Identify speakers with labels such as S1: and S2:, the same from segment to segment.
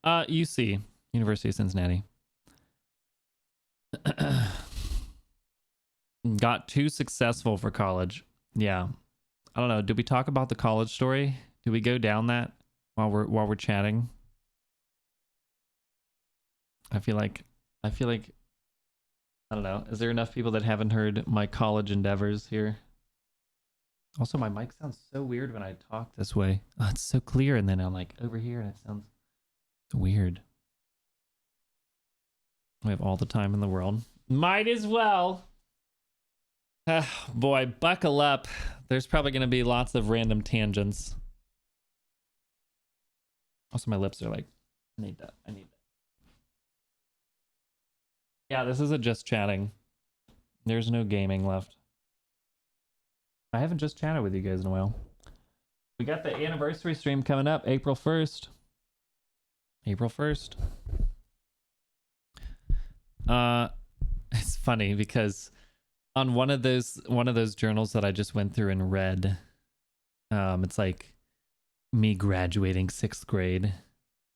S1: UC, University of Cincinnati. Got too successful for college. Yeah. I don't know. Did we talk about the college story? Did we go down that while we're chatting? I feel like I don't know. Is there enough people that haven't heard my college endeavors here? Also, my mic sounds so weird when I talk this way. Oh, it's so clear, and then I'm like over here, and it sounds weird. We have all the time in the world. Might as well. Boy, buckle up. There's probably going to be lots of random tangents. Also, my lips are like, I need that. Yeah, this isn't just chatting. There's no gaming left. I haven't just chatted with you guys in a while. We got the anniversary stream coming up, April 1st. April 1st. It's funny because on one of those journals that I just went through and read, it's like me graduating 6th grade,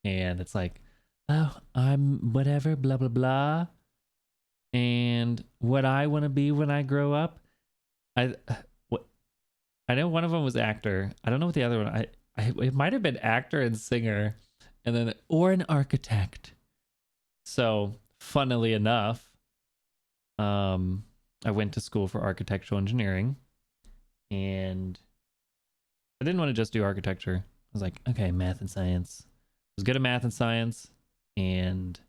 S1: and it's like, oh, I'm whatever, blah blah blah, and what I want to be when I grow up. I know one of them was actor. I don't know what the other one. It might have been actor and singer, and then or an architect. So, funnily enough, I went to school for architectural engineering, and I didn't want to just do architecture. I was like, okay, math and science. I was good at math and science, and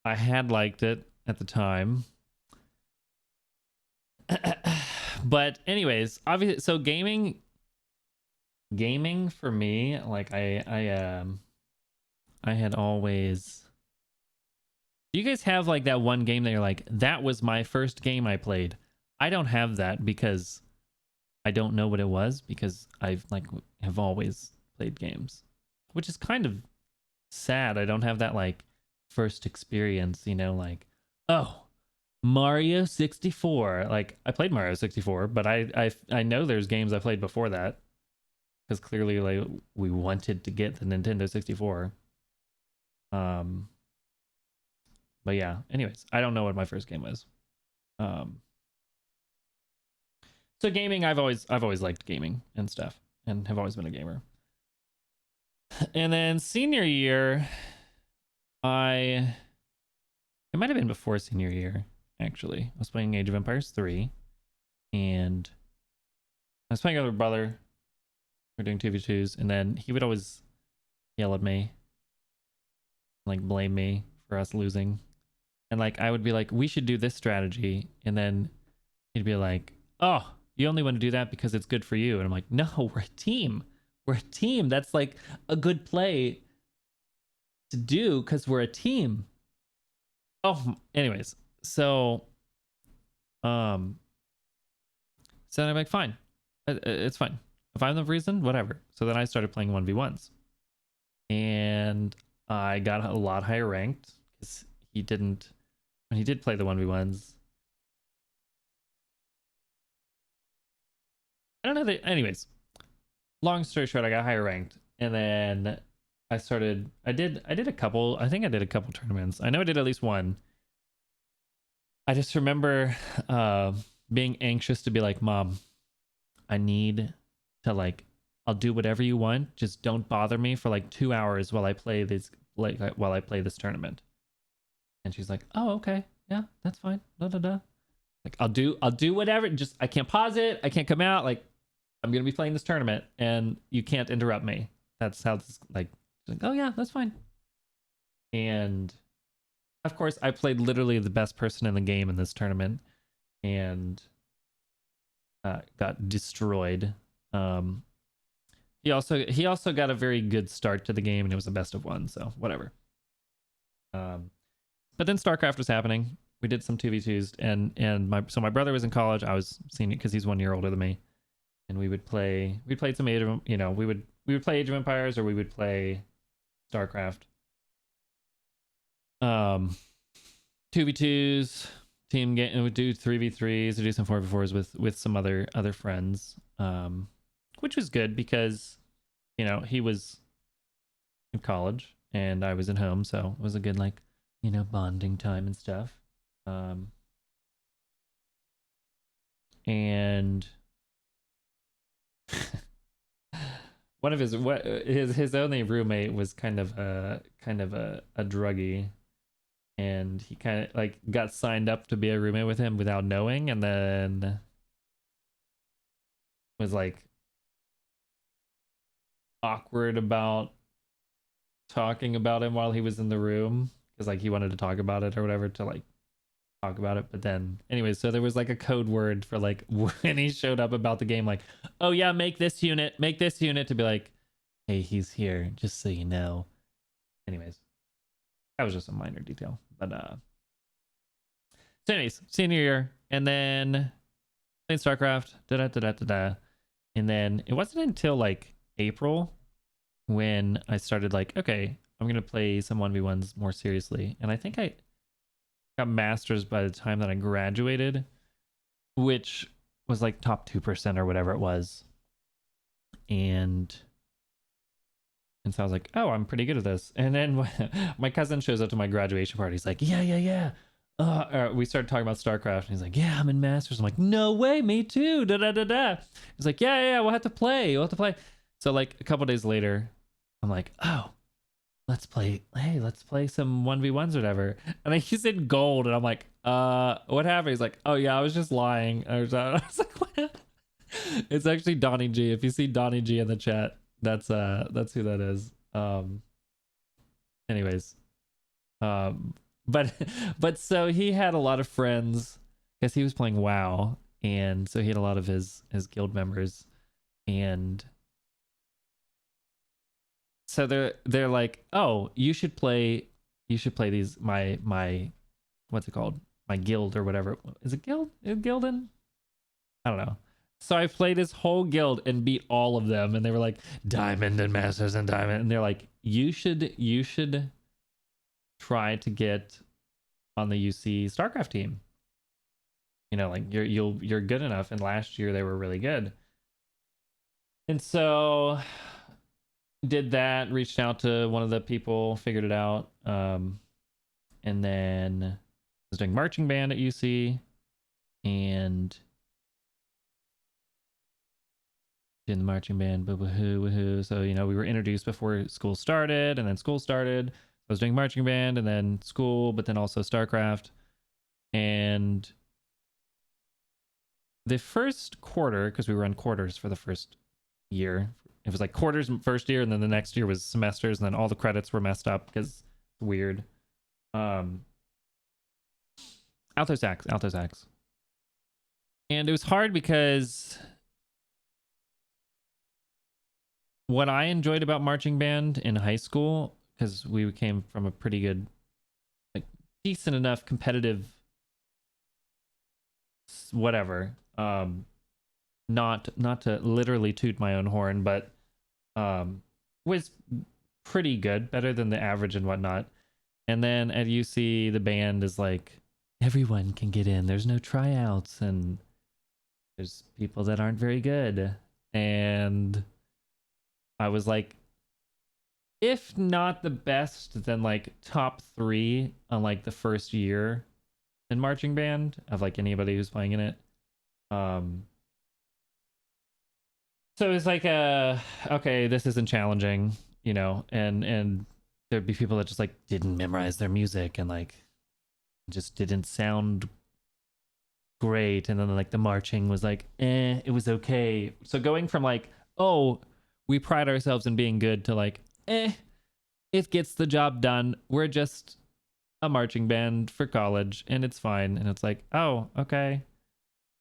S1: I had liked it at the time. But anyways, obviously, so gaming for me, like I had always. Do you guys have like that one game that you're like, that was my first game I played? I don't have that because I don't know what it was, because I've like have always played games, which is kind of sad. I don't have that like first experience, you know, like, oh, Mario 64. Like, I played Mario 64, but I know there's games I played before that, because clearly like we wanted to get the Nintendo 64. But yeah, anyways, I don't know what my first game was. So gaming, I've always liked gaming and stuff, and have always been a gamer. And then senior year, it might have been before senior year, actually. I was playing Age of Empires 3, and I was playing with my brother. We were doing 2v2s, and then he would always yell at me, like blame me for us losing. And like I would be like, we should do this strategy, and then he'd be like, oh, you only want to do that because it's good for you. And I'm like, no, we're a team. We're a team. That's like a good play to do because we're a team. Oh, anyways, so I'm like, fine, it's fine. If I'm the reason, whatever. So then I started playing 1v1s, and I got a lot higher ranked because when he did play the 1v1s. I don't know that. Anyways, long story short, I got higher ranked, and then I did a couple. I think I did a couple tournaments. I know I did at least one. I just remember being anxious to be like, Mom, I need to like, I'll do whatever you want. Just don't bother me for like 2 hours while I play this this tournament. And she's like, oh, okay, yeah, that's fine. Da da da. Like, I'll do whatever. Just I can't pause it. I can't come out. Like, I'm gonna be playing this tournament, and you can't interrupt me. That's how this like. Oh yeah, that's fine. And of course, I played literally the best person in the game in this tournament, and got destroyed. He also got a very good start to the game, and it was a best of one. So whatever. But then StarCraft was happening. We did some 2v2s, and my brother was in college. I was senior because he's 1 year older than me, and we played some Age of, we would play Age of Empires, or we would play StarCraft. 2v2s, team game, and we'd do 3v3s, we'd do some 4v4s with some other friends, which was good because he was of college, and I was at home, so it was a good, like, you know, bonding time and stuff. And one of his only roommate was kind of a druggie, and he kind of like got signed up to be a roommate with him without knowing, and then was like awkward about talking about him while he was in the room because like he wanted to talk about it or whatever to like talk about it. But then anyway, so there was like a code word for like when he showed up about the game, like, oh yeah, make this unit, to be like, hey, he's here, just so you know. Anyways, that was just a minor detail. But so anyways, senior year, and then playing StarCraft, and then it wasn't until like April when I started like, okay, I'm gonna play some 1v1s more seriously. And I think I got masters by the time that I graduated, which was like top 2% or whatever it was. And so I was like, oh, I'm pretty good at this. And then my cousin shows up to my graduation party. He's like, yeah. We started talking about StarCraft, and he's like, yeah, I'm in masters. I'm like, no way, me too. He's like, yeah, we'll have to play. So like a couple days later, I'm like, oh, let's play some 1v1s or whatever. And then he's in gold, and I'm like, what happened? He's like, oh yeah, I was just lying. I was like, what? It's actually Donnie G. If you see Donnie G in the chat, that's who that is. Anyways, but so he had a lot of friends because he was playing WoW, and so he had a lot of his guild members, and so they're like, oh, you should play these my what's it called, my guild or whatever. Is it guild? Gildan? I don't know. So I played his whole guild and beat all of them, and they were like diamond and masters and diamond, and they're like, you should try to get on the UC StarCraft team. You know, like you're good enough. And last year they were really good, and so did that. Reached out to one of the people, figured it out, and then was doing marching band at UC, and in the marching band, woohoo. So, you know, we were introduced before school started, and then school started. I was doing marching band and then school, but then also StarCraft. And the first quarter, because we were on quarters for the first year, it was like quarters first year, and then the next year was semesters, and then all the credits were messed up because it's weird. Alto sax. And it was hard because what I enjoyed about marching band in high school, because we came from a pretty good, like decent enough competitive whatever, not to literally toot my own horn, but was pretty good, better than the average and whatnot. And then at UC, the band is like, everyone can get in, there's no tryouts, and there's people that aren't very good. And I was like, if not the best, then like top 3 on like the first year in marching band of like anybody who's playing in it. So it's like okay, this isn't challenging, you know, and there'd be people that just like didn't memorize their music and like just didn't sound great, and then like the marching was like it was okay. So going from like, oh, we pride ourselves in being good, to like it gets the job done, we're just a marching band for college and it's fine. And it's like, oh, okay.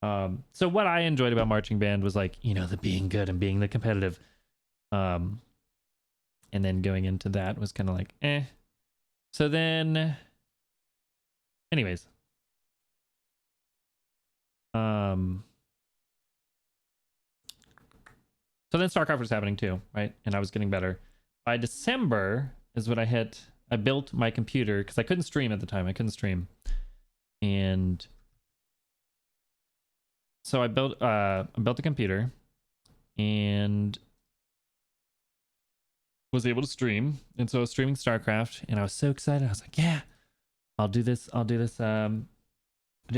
S1: So what I enjoyed about marching band was like, you know, the being good and being the competitive, and then going into that was kind of like so then anyways, so then StarCraft was happening too, right? And I was getting better. By December is when I built my computer, because I couldn't stream at the time. And so I built a computer, and was able to stream, and so I was streaming StarCraft, and I was so excited. I was like, yeah, I'll do this do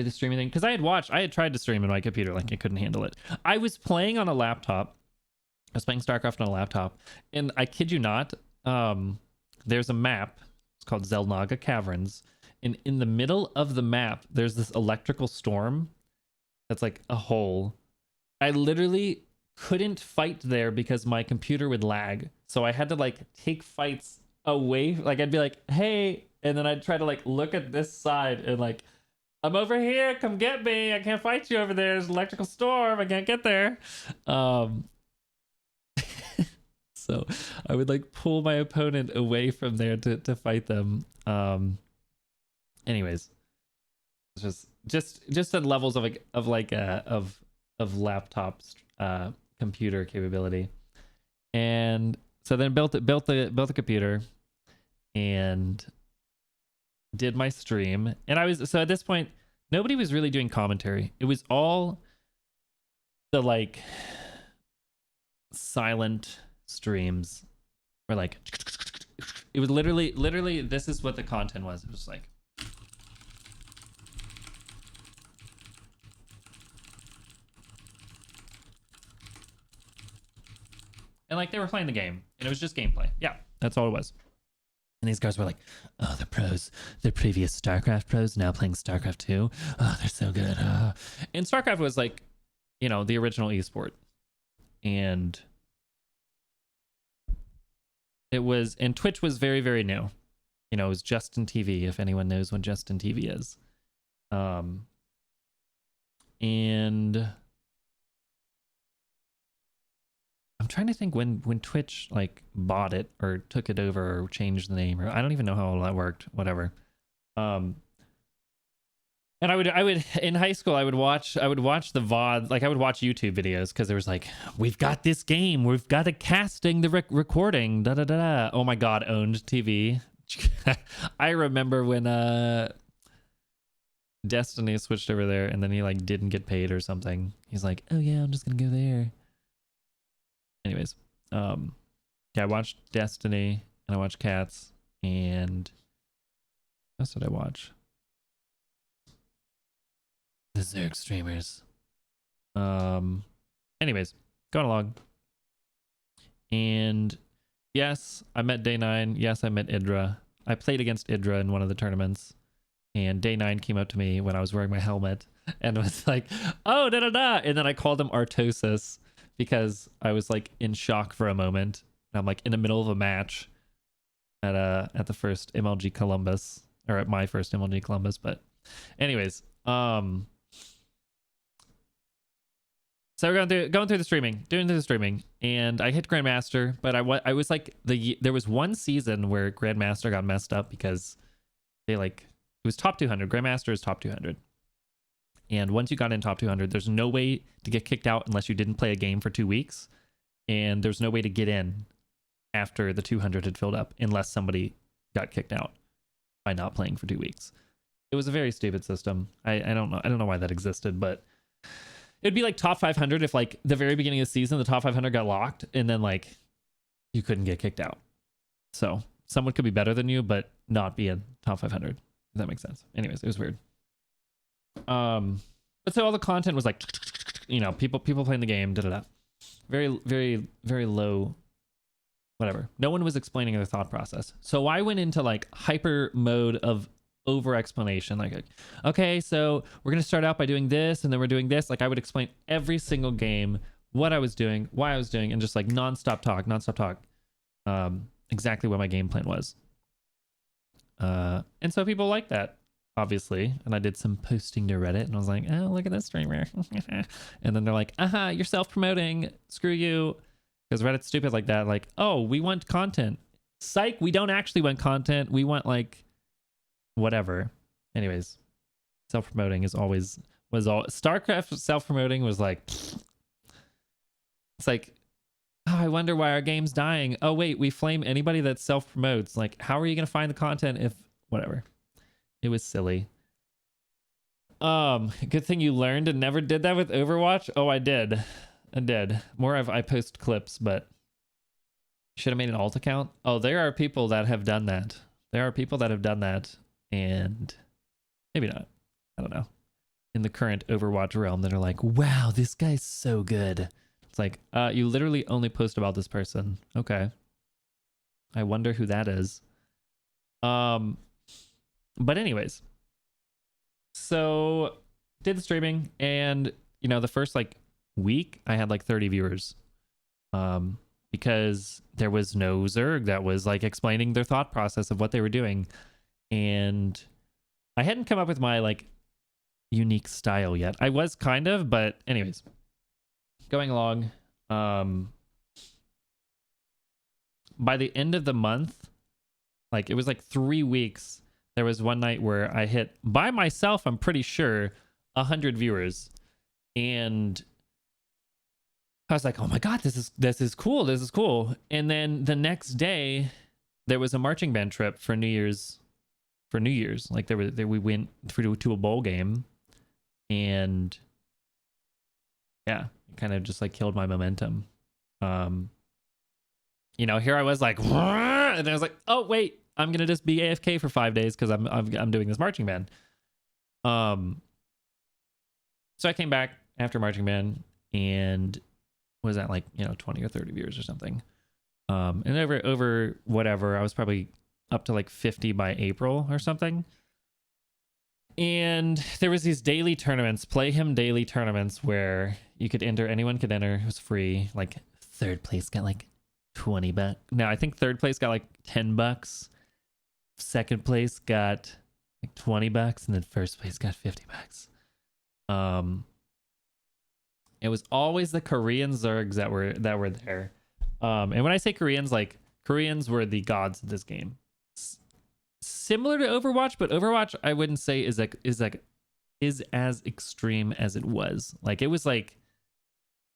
S1: the streaming thing, because I had tried to stream on my computer, like I couldn't handle it. I was playing on a laptop. I was playing StarCraft on a laptop, and I kid you not, there's a map. It's called Zelnaga Caverns, and in the middle of the map, there's this electrical storm that's like a hole. I literally couldn't fight there because my computer would lag, so I had to like take fights away. Like I'd be like, hey, and then I'd try to like look at this side and like, I'm over here, come get me, I can't fight you over there, there's an electrical storm, I can't get there. So I would like pull my opponent away from there to fight them. Anyways, it's just at levels of laptop computer capability. And so then built the computer and did my stream. And so at this point, nobody was really doing commentary. It was all the like silent streams where like it was literally this is what the content was. It was like and like they were playing the game and it was just gameplay. Yeah, that's all it was. And these guys were like, oh, the pros, the previous StarCraft pros now playing StarCraft 2. Oh, they're so good. And StarCraft was like, you know, the original esport. And Twitch was very, very new. You know, it was Justin TV, if anyone knows what Justin TV is. And I'm trying to think when Twitch like bought it or took it over or changed the name, or I don't even know how all that worked. Whatever. And I would in high school I would watch the VOD, like I would watch YouTube videos because there was like, we've got this game, we've got a casting, the recording, da da da da. Oh my god, owned TV. I remember when Destiny switched over there and then he like didn't get paid or something. He's like, oh yeah, I'm just gonna go there. Anyways, yeah, I watched Destiny and I watched Cats, and that's what I watch. The Zerg streamers. Anyways, going along. And yes, I met Day 9. Yes, I met Idra. I played against Idra in one of the tournaments. And Day 9 came up to me when I was wearing my helmet and was like, oh, da da da. And then I called him Artosis because I was like in shock for a moment. And I'm like in the middle of a match at the first MLG Columbus, or at my first MLG Columbus. But anyways, so we're going through the streaming, doing the streaming, and I hit Grandmaster, but I was like there was one season where Grandmaster got messed up because they like it was top 200. Grandmaster is top 200, and once you got in top 200, there's no way to get kicked out unless you didn't play a game for 2 weeks, and there's no way to get in after the 200 had filled up unless somebody got kicked out by not playing for 2 weeks. It was a very stupid system. I don't know why that existed, but it'd be like top 500 if like the very beginning of the season, the top 500 got locked and then like you couldn't get kicked out. So someone could be better than you, but not be in top 500. If that makes sense. Anyways, it was weird. But so all the content was like, you know, people playing the game, very, very, very low, whatever. No one was explaining their thought process. So I went into like hyper mode of over explanation, like, okay, so we're gonna start out by doing this and then we're doing this. Like I would explain every single game, what I was doing, why I was doing, and just like nonstop talk, exactly what my game plan was. And so people like that, obviously. And I did some posting to Reddit and I was like, oh, look at this streamer. And then they're like, you're self-promoting, screw you. Because Reddit's stupid like that. Like, oh, we want content. Psych, we don't actually want content, we want like whatever. Anyways, self-promoting was all StarCraft. Self-promoting was like, it's like, oh, I wonder why our game's dying. Oh wait, we flame anybody that self-promotes. Like, how are you gonna find the content if whatever? It was silly. Good thing you learned and never did that with Overwatch. Oh, I did. More of I post clips, but Should have made an alt account. Oh, there are people that have done that. There are people that have done that, and maybe not. I don't know. In the current Overwatch realm, that are like, wow, this guy's so good. It's like, you literally only post about this person. Okay. I wonder who that is. But anyways, so did the streaming, and you know, the first like week I had like 30 viewers. Because there was no Zerg that was like explaining their thought process of what they were doing. And I hadn't come up with my like unique style yet. I was kind of, but anyways, going along. By the end of the month, like it was like 3 weeks, there was one night where I hit by myself, I'm pretty sure, 100 viewers. And I was like, oh my God, this is cool. This is cool. And then the next day there was a marching band trip for New Year's. Like we went through to a bowl game, and yeah, it kind of just like killed my momentum. You know, here I was like, and I was like, oh wait, I'm gonna just be AFK for 5 days because I'm doing this marching band. So I came back after marching band, and was at like, you know, 20 or 30 viewers or something. And over whatever, I was probably up to like 50 by April or something. And there was these daily tournaments, play him daily tournaments, where you could enter, anyone could enter. It was free. Like third place got like 20 bucks. No, I think third place got like 10 bucks. Second place got like 20 bucks, and then first place got 50 bucks. It was always the Korean Zergs that were there. And when I say Koreans, like Koreans were the gods of this game. Similar to Overwatch, but Overwatch I wouldn't say is as extreme as it was. Like it was like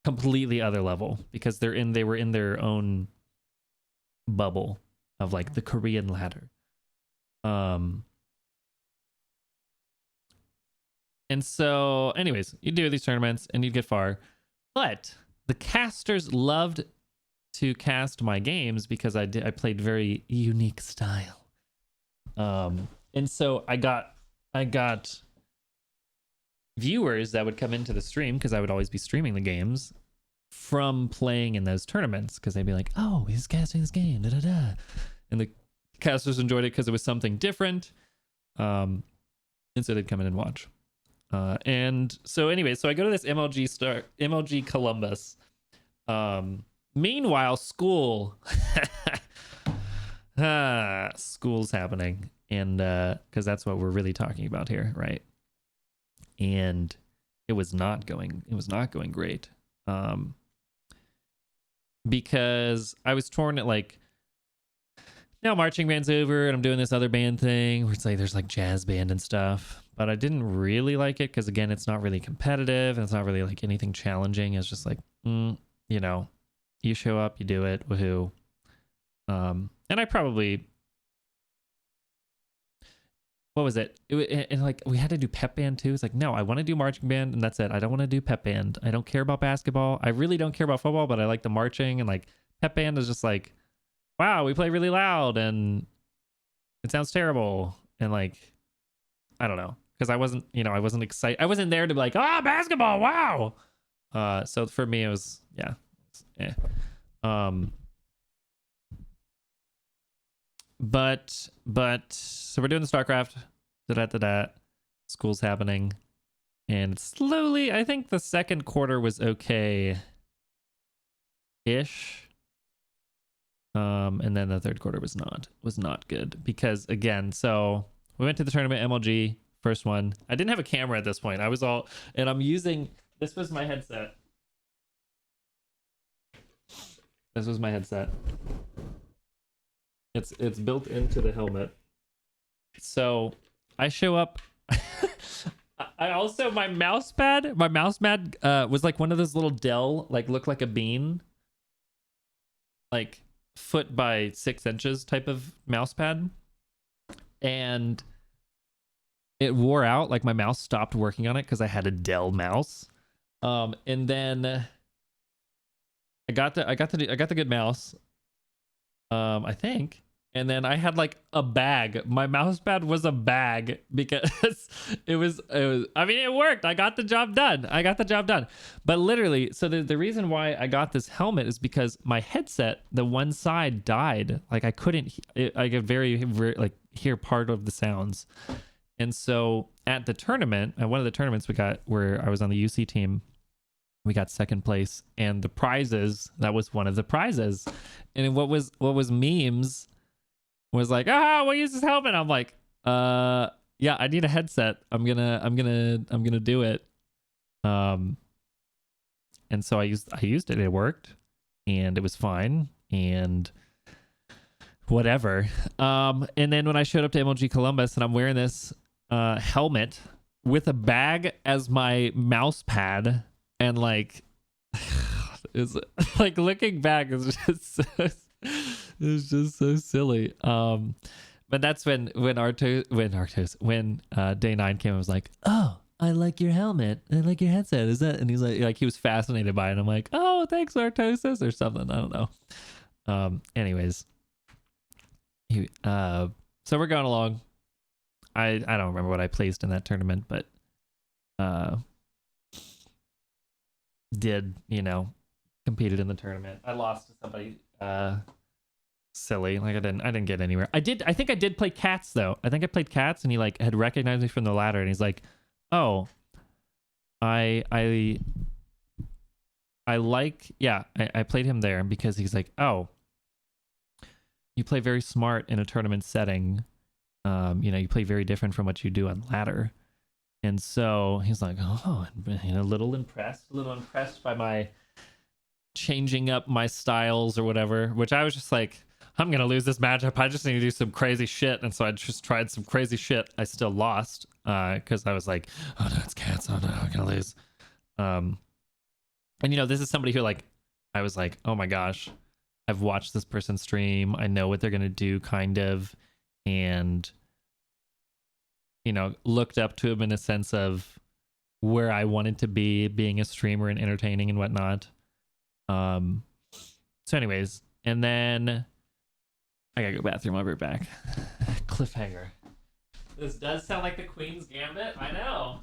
S1: completely other level, because they were in their own bubble of like the Korean ladder. And so, anyways, you do these tournaments and you'd get far. But the casters loved to cast my games because I played very unique style. And so I got viewers that would come into the stream, because I would always be streaming the games, from playing in those tournaments, because they'd be like, oh, he's casting this game, da da da. And the casters enjoyed it because it was something different. And so they'd come in and watch. And so anyway, so I go to this MLG Columbus. Meanwhile, school's happening, and because that's what we're really talking about here, right? And it was not going great. Because I was torn at like, now marching band's over and I'm doing this other band thing where it's like there's like jazz band and stuff, but I didn't really like it because, again, it's not really competitive and it's not really like anything challenging. It's just like, you know, you show up, you do it, woohoo. And I probably, what was it? And like we had to do pep band too. It's like, no, I want to do marching band and that's it. I don't want to do pep band. I don't care about basketball. I really don't care about football, but I like the marching, and like pep band is just like, wow, we play really loud and it sounds terrible. And like, I don't know, because I wasn't excited. I wasn't there to be like, basketball, wow. So for me, it was, yeah. But so we're doing the StarCraft, school's happening, and slowly, I think the second quarter was okay ish. And then the third quarter was not good, because again, so we went to the tournament, MLG, first one. I didn't have a camera at this point. I was all, and I'm using, this was my headset. It's built into the helmet. So I show up. I also, my mouse pad was like one of those little Dell, like looked like a bean, like foot by 6 inches type of mouse pad, and it wore out. Like my mouse stopped working on it because I had a Dell mouse. And then I got the good mouse, I think. And then I had like a bag. My mouse pad was a bag because I mean, it worked. I got the job done. But literally, so the reason why I got this helmet is because my headset, the one side died. Like I couldn't, I could very like hear part of the sounds. And so at the tournament, at one of the tournaments we got where I was on the UC team, we got second place, and the prizes, that was one of the prizes. And what was memes was like, we'll use this helmet. I'm like, yeah, I need a headset. I'm gonna do it. And so I used it. It worked, and it was fine, and whatever. And then when I showed up to MLG Columbus, and I'm wearing this helmet with a bag as my mouse pad, and like, it's like looking back is just it's just so silly. But that's when day 9 came, I was like, oh, I like your helmet, I like your headset, is that? And he's like he was fascinated by it. I'm like, oh, thanks, Artosis, or something, I don't know. Anyways, so we're going along. I don't remember what I placed in that tournament, but did, competed in the tournament. I lost to somebody silly. Like I didn't get anywhere. I think I did play Cats though. I think I played Cats, and he like had recognized me from the ladder, and he's like, oh, I played him there because he's like, oh, you play very smart in a tournament setting. You play very different from what you do on ladder. And so he's like, oh, a little impressed by my changing up my styles or whatever, which I was just like, I'm going to lose this matchup. I just need to do some crazy shit. And so I just tried some crazy shit. I still lost because I was like, oh no, it's Cats. Oh no, I'm going to lose. And this is somebody who like, I was like, oh my gosh, I've watched this person stream. I know what they're going to do kind of. And looked up to him in a sense of where I wanted to be, being a streamer and entertaining and whatnot. So anyways, and then I gotta go bathroom. I'll be right back. Cliffhanger. This does sound like the Queen's Gambit. I know.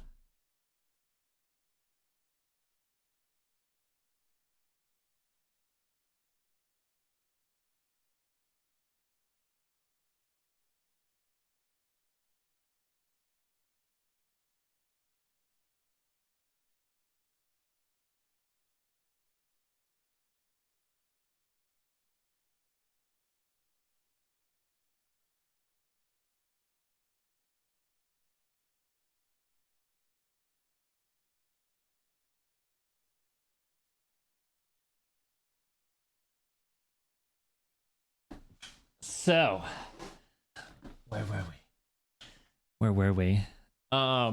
S1: So, where were we? I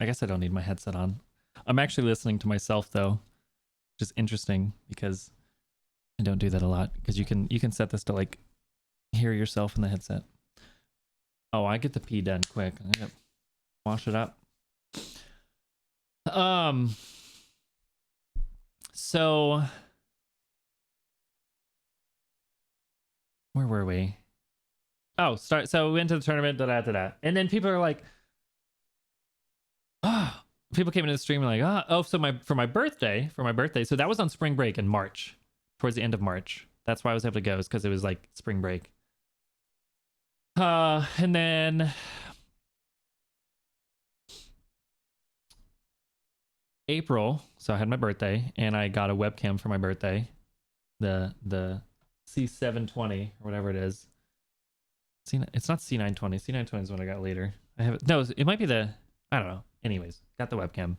S1: guess I don't need my headset on. I'm actually listening to myself though, which is interesting because I don't do that a lot. Because you can set this to like hear yourself in the headset. Oh, I get the pee done quick. I gotta wash it up. So where were we? Oh, so we went to the tournament, and then people are like, people came into the stream and like, for my birthday. So that was on spring break in March, towards the end of March. That's why I was able to go, is because it was like spring break. And then April, so I had my birthday, and I got a webcam for my birthday, the C720 or whatever it is. It's not C920. C920 is what I got later. I have it. No, it might be I don't know. Anyways, got the webcam,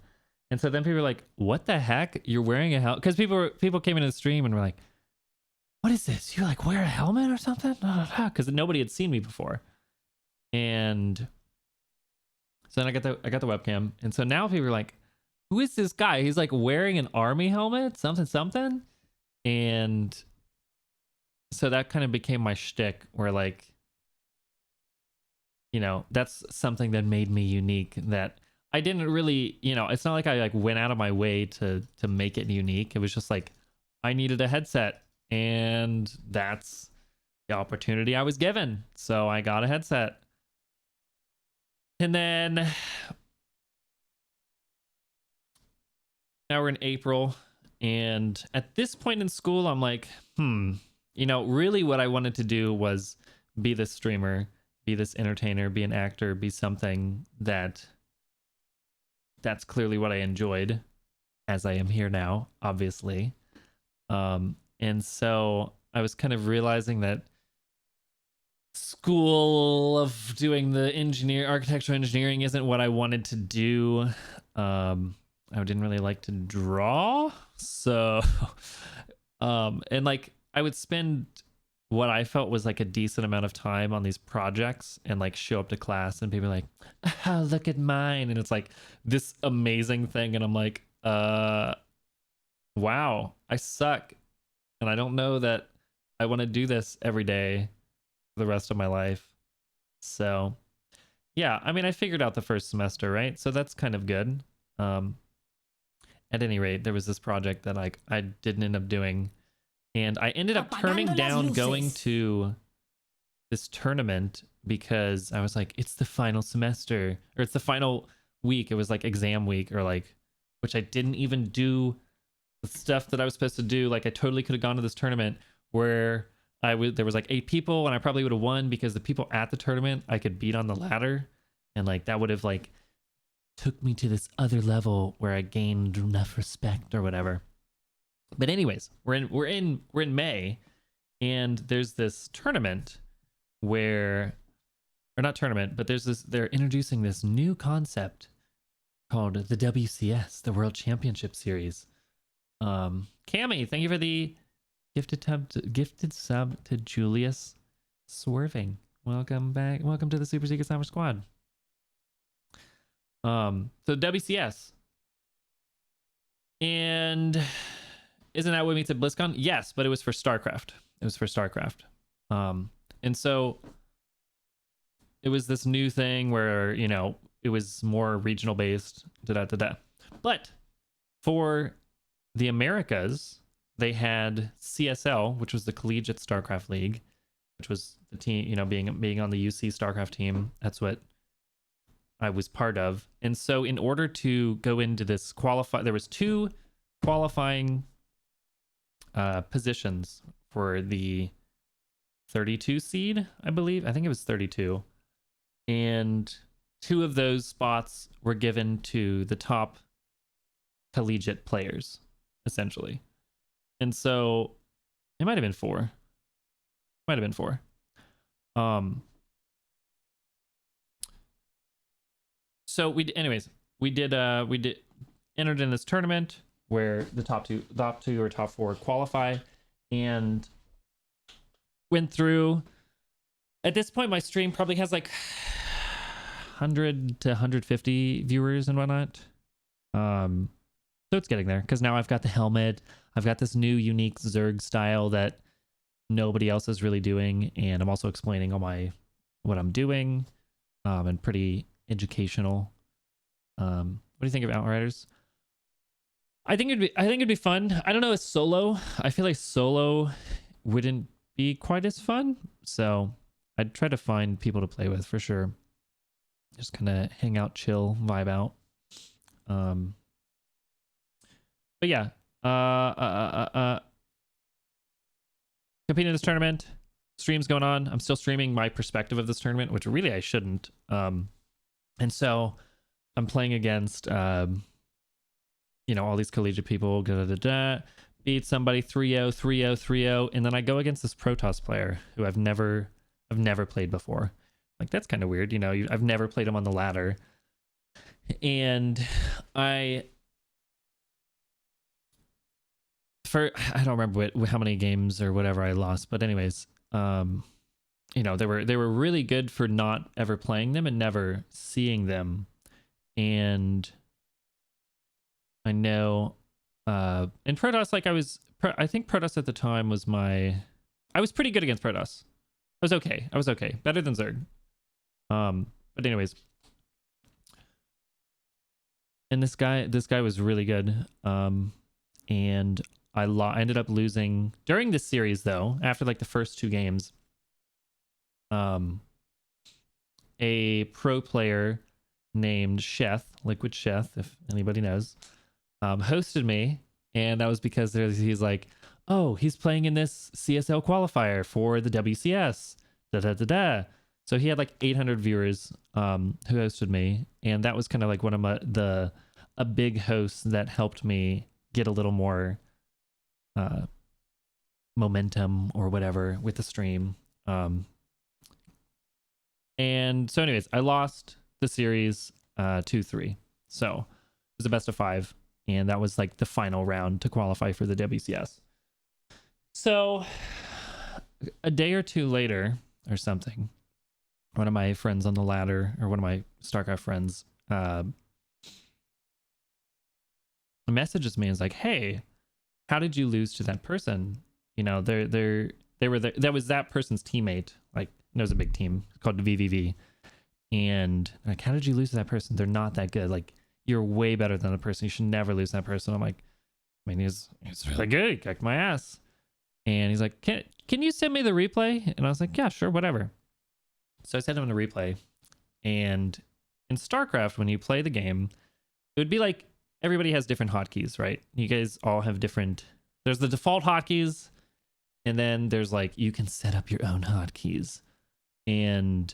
S1: and so then people were like, "What the heck? You're wearing a helmet?" Because people came into the stream and were like, "What is this? You like wear a helmet or something?" Because nobody had seen me before, and so then I got the webcam, and so now people are like, "Who is this guy? He's like wearing an army helmet, something," and so that kind of became my shtick, where like, that's something that made me unique, that I didn't really, it's not like I like went out of my way to make it unique. It was just like, I needed a headset and that's the opportunity I was given. So I got a headset. And then now we're in April, and at this point in school, I'm like, really what I wanted to do was be this streamer, be this entertainer, be an actor, be something that's clearly what I enjoyed, as I am here now, obviously. And so I was kind of realizing that school of doing the architectural engineering isn't what I wanted to do. I didn't really like to draw, so and like I would spend what I felt was like a decent amount of time on these projects and like show up to class and people are like, oh, look at mine, and it's like this amazing thing, and I'm like, wow, I suck, and I don't know that I want to do this every day for the rest of my life. So yeah, I mean, I figured out the first semester, right? So that's kind of good. At any rate, there was this project that like I didn't end up doing, and I ended up turning down going to this tournament because I was like, it's the final semester, or it's the final week. It was like exam week, or like, which I didn't even do the stuff that I was supposed to do. Like I totally could have gone to this tournament where there was like 8 people, and I probably would have won because the people at the tournament I could beat on the ladder, and like that would have like took me to this other level where I gained enough respect or whatever. But anyways, we're in May, and there's this tournament where, or not tournament, but they're introducing this new concept called the WCS, the World Championship Series. Cammy, thank you for the gifted sub to Julius Swerving. Welcome back. Welcome to the Super Secret Summer Squad. So WCS. And isn't that what meets at BlizzCon? Yes, but it was for StarCraft. And so it was this new thing where, it was more regional based. But for the Americas, they had CSL, which was the Collegiate StarCraft League, which was the team, being on the UC StarCraft team. That's what I was part of. And so in order to go into this there was 2 qualifying positions for the 32 seed, I believe. I think it was 32. And 2 of those spots were given to the top collegiate players, essentially. And so it might have been 4. So we entered in this tournament where the top two or top 4 qualify, and went through. At this point, my stream probably has like 100 to 150 viewers and whatnot. So it's getting there, because now I've got the helmet. I've got this new unique Zerg style that nobody else is really doing, and I'm also explaining what I'm doing, and pretty educational. What do you think of Outriders? I think it'd be fun. I don't know, it's solo. I feel like solo wouldn't be quite as fun, so I'd try to find people to play with for sure. Just kind of hang out, chill, vibe out. But yeah, competing in this tournament, streams going on. I'm still streaming my perspective of this tournament, which really I shouldn't. And so I'm playing against, all these collegiate people. Beat somebody 3-0, 3-0, 3-0, and then I go against this Protoss player who I've never played before. Like, that's kind of weird, I've never played him on the ladder, and I don't remember how many games or whatever I lost, but anyways, they were really good for not ever playing them and never seeing them. And I know in Protoss, like I think Protoss at the time was I was pretty good against Protoss. I was okay, better than Zerg. But anyways, and this guy was really good. And I ended up losing during this series though. After like the first 2 games, a pro player named Sheth, Liquid Sheth, if anybody knows, hosted me, and that was because he's like, oh, he's playing in this CSL qualifier for the WCS. Da da da da. So he had like 800 viewers who hosted me, and that was kind of like one of a big host that helped me get a little more momentum or whatever with the stream. And so anyways, I lost the series 2-3. So it was a best of 5, and that was like the final round to qualify for the WCS. So a day or 2 later or something, one of my friends on the ladder, or one of my StarCraft friends, messages me and is like, hey, how did you lose to that person? You know, they were there, that was that person's teammate. Like, it was a big team called the VVV. And like, how did you lose to that person? They're not that good. Like, you're way better than the person. You should never lose to that person. I'm like, I mean, he's really good. He kicked my ass. And he's like, can you send me the replay? And I was like, yeah, sure, whatever. So I sent him the replay. And in StarCraft, when you play the game, it would be like everybody has different hotkeys, right? You guys all have different. There's the default hotkeys, and then there's like you can set up your own hotkeys. And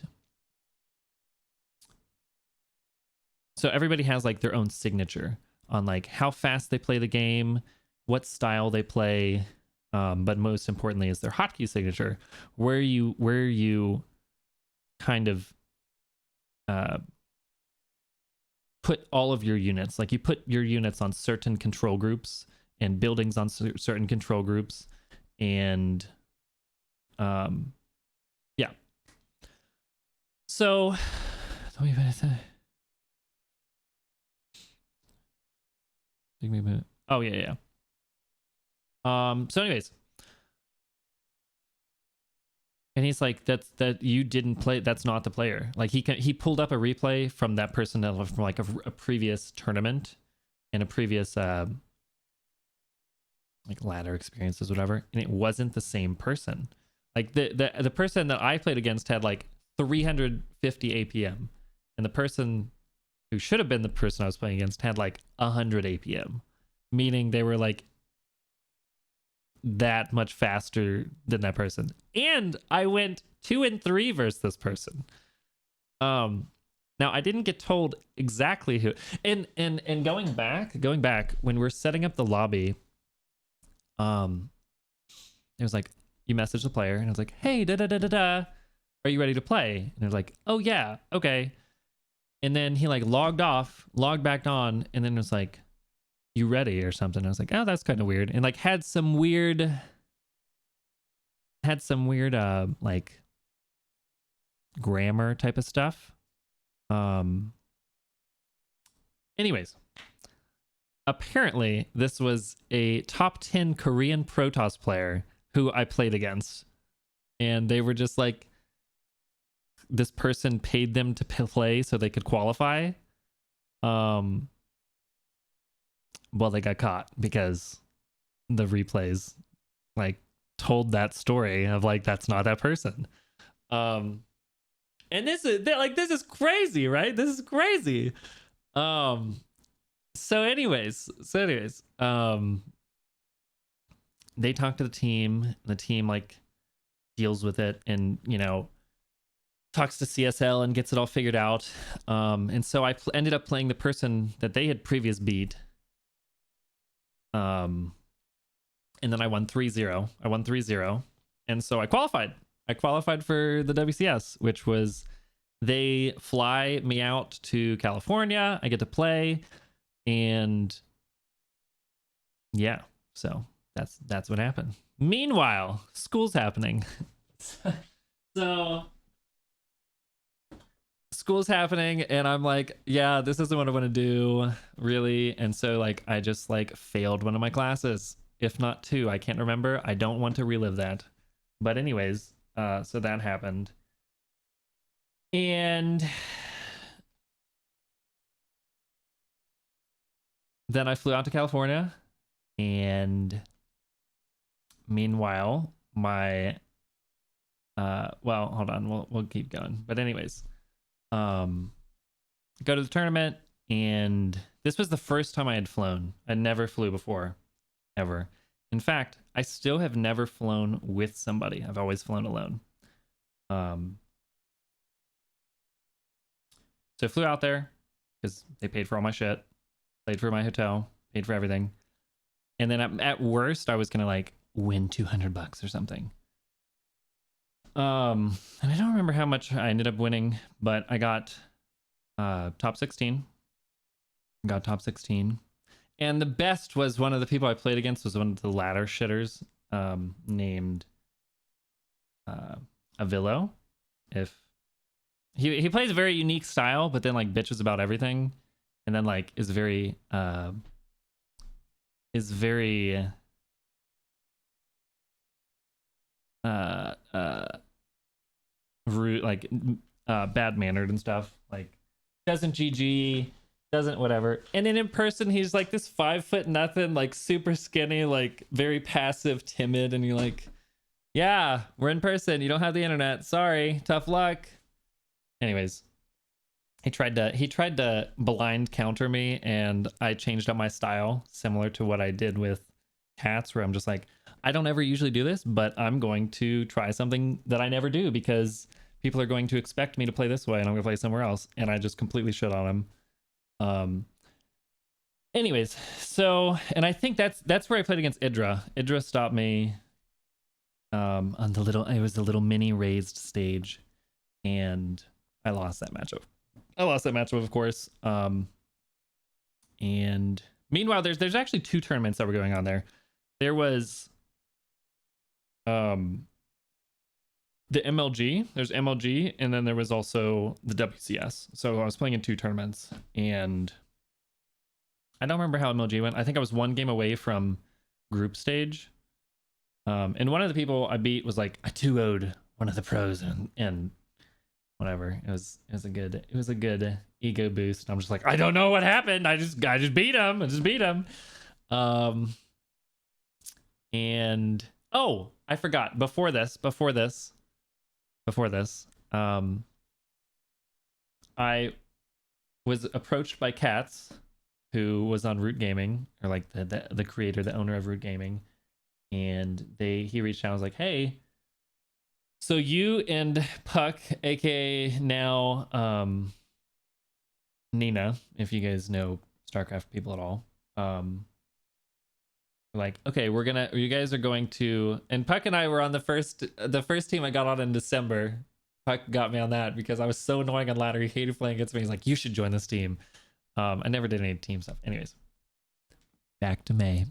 S1: so everybody has like their own signature on like how fast they play the game, what style they play, but most importantly is their hotkey signature, where you kind of put all of your units. Like, you put your units on certain control groups and buildings on certain control groups, and yeah. So take me a minute. Oh yeah. So anyways, and he's like, that you didn't play, that's not the player. Like, he pulled up a replay from that person from like a previous tournament and a previous like ladder experiences, whatever, and it wasn't the same person. Like, the person that I played against had like 350 APM, and the person who should have been the person I was playing against had like 100 APM, meaning they were like that much faster than that person. And I went 2-3 versus this person. Now I didn't get told exactly who, and going back when we're setting up the lobby, it was like, you message the player, and I was like, hey, are you ready to play? And they're like, oh yeah, okay. And then he like logged back on, and then it was like, you ready or something. I was like, oh, that's kind of weird. And like had some weird like grammar type of stuff. Anyways, apparently this was a top 10 Korean Protoss player who I played against, and they were just like, this person paid them to play so they could qualify. Well, they got caught because the replays like told that story of like, that's not that person. And this is crazy, right? This is crazy. So anyways, they talk to the team like deals with it, and you know, talks to CSL and gets it all figured out. And so I ended up playing the person that they had previous beat. And then I won 3-0. And so I qualified for the WCS, which was, they fly me out to California. I get to play, and yeah, so that's what happened. Meanwhile, school's happening. So school's happening, and I'm like, yeah, this isn't what I want to do, really. And so like, I just like failed one of my classes, if not 2. I can't remember. I don't want to relive that. But anyways, so that happened. And then I flew out to California, and meanwhile, my well, hold on, we'll keep going. But anyways, go to the tournament, and this was the first time I had flown. I never flew before, ever. In fact, I still have never flown with somebody. I've always flown alone. So I flew out there because they paid for all my shit, paid for my hotel, paid for everything. And then at worst, I was gonna like win $200 or something. And I don't remember how much I ended up winning, but I got top 16. Got top 16. And the best was one of the people I played against was one of the ladder shitters named Avillo. If he plays a very unique style, but then like bitches about everything, and then like is very rude, like bad mannered and stuff. Like doesn't GG, doesn't whatever. And then in person, he's like this 5 foot nothing, like super skinny, like very passive, timid, and you're like, yeah, we're in person. You don't have the internet. Sorry, tough luck. Anyways, he tried to blind counter me, and I changed up my style similar to what I did with Cats, where I'm just like, I don't ever usually do this, but I'm going to try something that I never do because people are going to expect me to play this way, and I'm gonna play somewhere else. And I just completely shit on him. Anyways, so, and I think that's where I played against Idra. Idra stopped me on it was the little mini raised stage, and I lost that matchup. Of course. And meanwhile, there's actually 2 tournaments that were going on there. There was the MLG. There's MLG, and then there was also the WCS. So I was playing in 2 tournaments, and I don't remember how MLG went. I think I was 1 game away from group stage. And one of the people I beat was like, I 2-0'd one of the pros, and whatever. It was a good ego boost. I'm just like, I don't know what happened. I just beat him. And oh, I forgot. Before this, I was approached by Cats, who was on Root Gaming, or like the creator, the owner of Root Gaming, and he reached out and was like, hey, so you and Puck, aka now Nina, if you guys know StarCraft people at all, like, okay, you guys are going to, and Puck and I were on the first team I got on in December. Puck got me on that because I was so annoying on ladder. He hated playing against me. He's like, you should join this team. I never did any team stuff. Anyways, back to May.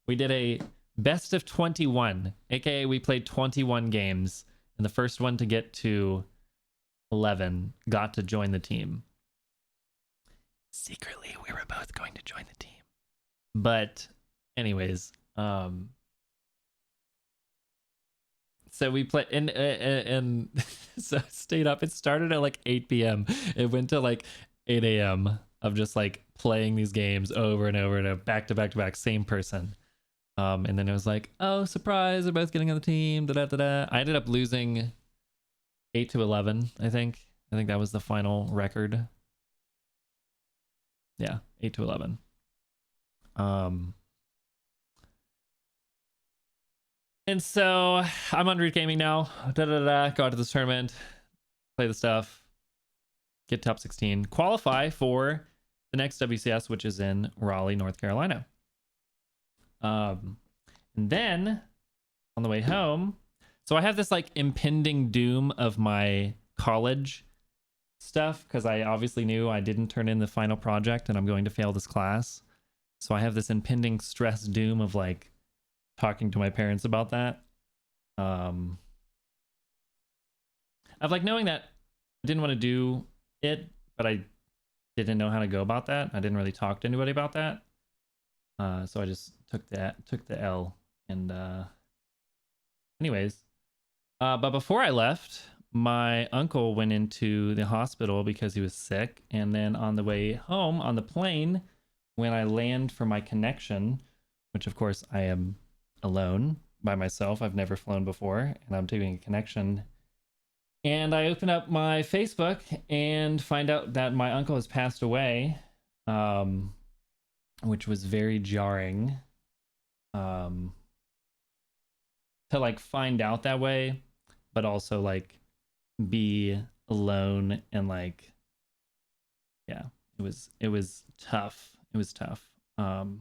S1: We did a best of 21, aka we played 21 games, and the first one to get to 11 got to join the team. Secretly, we were both going to join the team, but anyways, so we played, and so I stayed up. It started at like 8 p.m. It went to like 8 a.m. of just like playing these games over and over and over, back to back, same person. And then it was like, oh, surprise, they're both getting on the team. I ended up losing 8-11, I think. I think that was the final record. Yeah, 8-11. And so I'm on Root Gaming now. Go out to this tournament, play the stuff, get top 16, qualify for the next WCS, which is in Raleigh, North Carolina. And then on the way home, so I have this like impending doom of my college stuff, because I obviously knew I didn't turn in the final project and I'm going to fail this class. So I have this impending stress doom of like talking to my parents about that. Of like knowing that I didn't want to do it, but I didn't know how to go about that. I didn't really talk to anybody about that. So I just took the L. And anyways, but before I left, my uncle went into the hospital because he was sick. And then on the way home on the plane, when I land for my connection, which of course I am alone, by myself. I've never flown before, and I'm doing a connection. And I open up my Facebook and find out that my uncle has passed away, which was very jarring. To like find out that way, but also like be alone and like, yeah, it was tough. It was tough. Because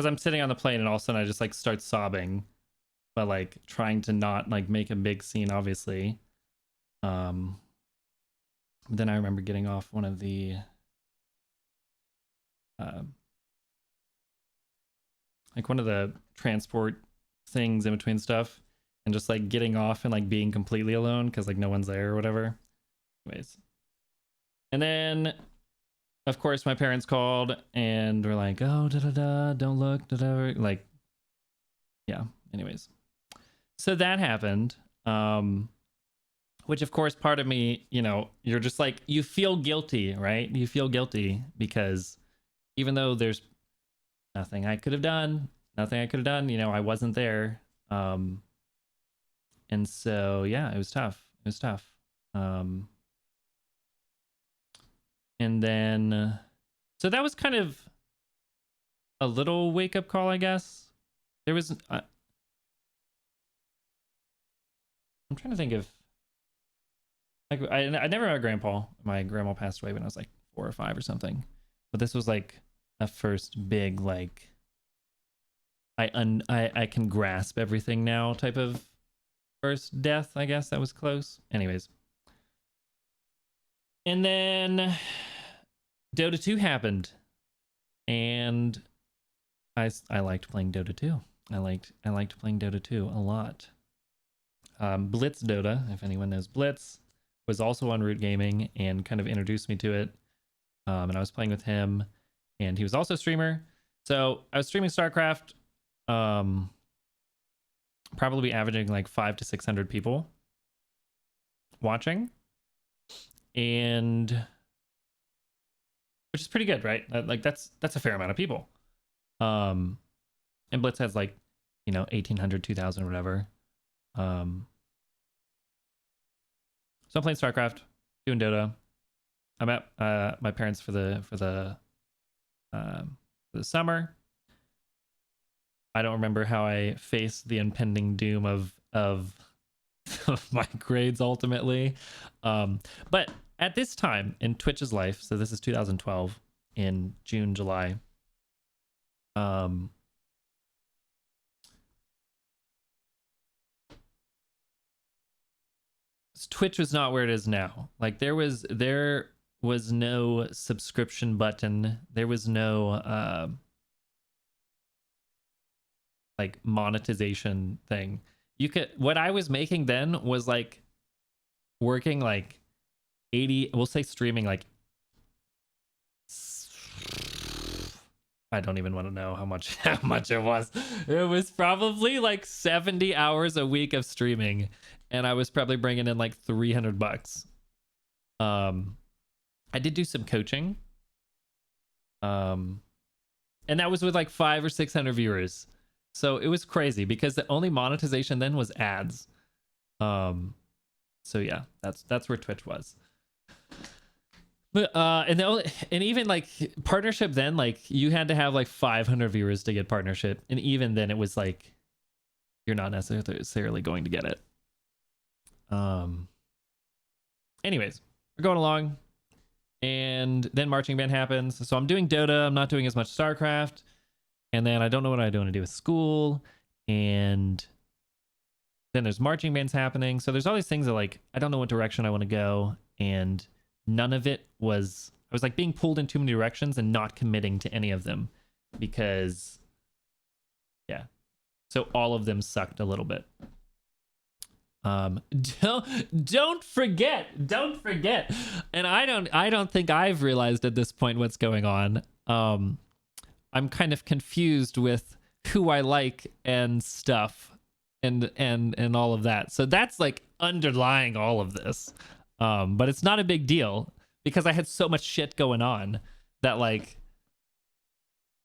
S1: I'm sitting on the plane and all of a sudden I just like start sobbing, but like trying to not like make a big scene, obviously. Then I remember getting off one of the like one of the transport things in between stuff, and just like getting off and like being completely alone because like no one's there or whatever. Anyways, and then of course my parents called and were like, oh, da da da, don't look, da da, like, yeah. Anyways, so that happened. Which of course part of me, you know, you're just like, you feel guilty, right? You feel guilty because even though there's nothing I could have done, you know, I wasn't there. And so yeah, it was tough. And then so that was kind of a little wake up call, I guess. There was I'm trying to think of, like, I never met grandpa. My grandma passed away when I was like 4 or 5 or something, but this was like a first big like I can grasp everything now type of first death, I guess. That was close. Anyways, and then Dota 2 happened, and I liked playing Dota 2. I liked playing Dota 2 a lot. Blitz Dota, if anyone knows Blitz, was also on Root Gaming and kind of introduced me to it. And I was playing with him, and he was also a streamer. So I was streaming StarCraft, probably averaging like 500 to 600 people watching, and which is pretty good, right? Like that's a fair amount of people. And Blitz has like, you know, 1,800, 2,000, whatever. So I'm playing StarCraft, doing Dota. I'm at my parents for the summer. I don't remember how I faced the impending doom of my grades ultimately. But at this time in Twitch's life, so this is 2012 in June, July. Twitch was not where it is now. Like there was no subscription button. There was no like monetization thing. You could, what I was making then was like working like 80, we'll say streaming like, I don't even want to know how much it was. It was probably like 70 hours a week of streaming, and I was probably bringing in like $300. I did do some coaching, and that was with like 500 or 600 viewers. So it was crazy because the only monetization then was ads. So yeah, that's where Twitch was. But and even like partnership then, like you had to have like 500 viewers to get partnership, and even then it was like you're not necessarily going to get it. Anyways, we're going along, and then marching band happens. So I'm doing Dota. I'm not doing as much StarCraft, and then I don't know what I want to do with school, and then there's marching bands happening. So there's all these things that like I don't know what direction I want to go, and none of it was, I was like being pulled in too many directions and not committing to any of them because, yeah. So all of them sucked a little bit. Don't forget. And I don't think I've realized at this point what's going on. I'm kind of confused with who I like and stuff and all of that. So that's like underlying all of this. But it's not a big deal because I had so much shit going on that like,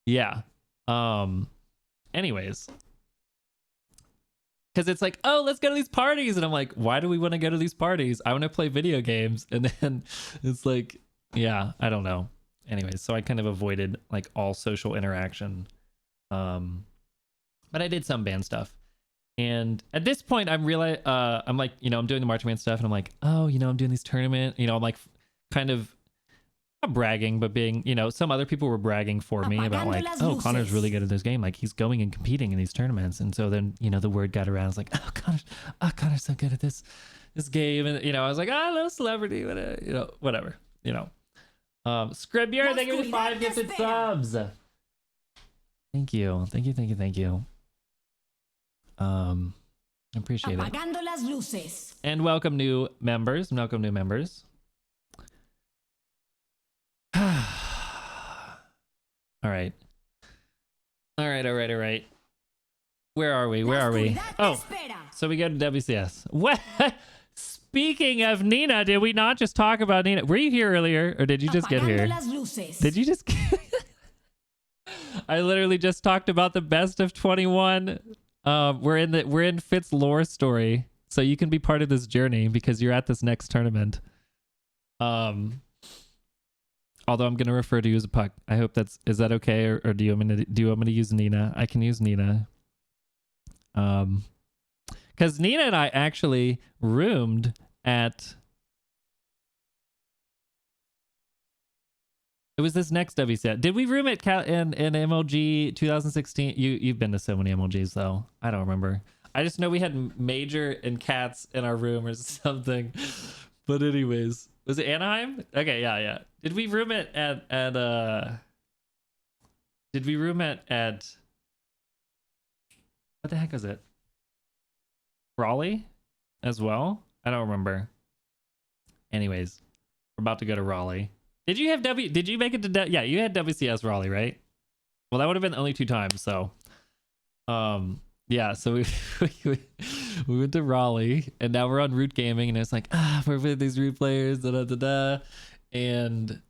S1: yeah. Anyways, because it's like, oh, let's go to these parties, and I'm like, why do we want to go to these parties? I want to play video games. And then it's like, yeah, I don't know. Anyways, so I kind of avoided like all social interaction, but I did some band stuff. And at this point, I'm like, you know, I'm doing the marching band stuff, and I'm like, oh, you know, I'm doing these tournament, you know, I'm like kind of not bragging, but being, you know, some other people were bragging for me about like, oh, Connor's really good at this game. Like he's going and competing in these tournaments. And so then, you know, the word got around. It's like, oh, Connor's so good at this game. And, you know, I was like, oh, little celebrity, whatever, you know, whatever, you know. Scribier, thank you for the 5 gifted subs. Thank you. I appreciate it. And welcome new members. All right. Where are we? Oh, so we go to WCS. What? Speaking of Nina, did we not just talk about Nina? Were you here earlier, or did you just get here? Did you just? I literally just talked about the best of 21. We're in Fitz lore story, so you can be part of this journey because you're at this next tournament. Although I'm gonna refer to you as a puck. I hope is that okay, or do you want me to use Nina? I can use Nina. Because Nina and I actually roomed at. It was this next WCS. Did we room at in MLG 2016? You've been to so many MLGs though. I don't remember. I just know we had Major and Cats in our room or something. But anyways, was it Anaheim? Okay, yeah. Did we room it at Did we room it at what the heck was it? Raleigh as well? I don't remember. Anyways, we're about to go to Raleigh. Did you make it to yeah, you had WCS Raleigh, right? Well, that would have been only 2 times, so yeah, so we went to Raleigh, and now we're on Root Gaming, and it's like, we're with these Root players, and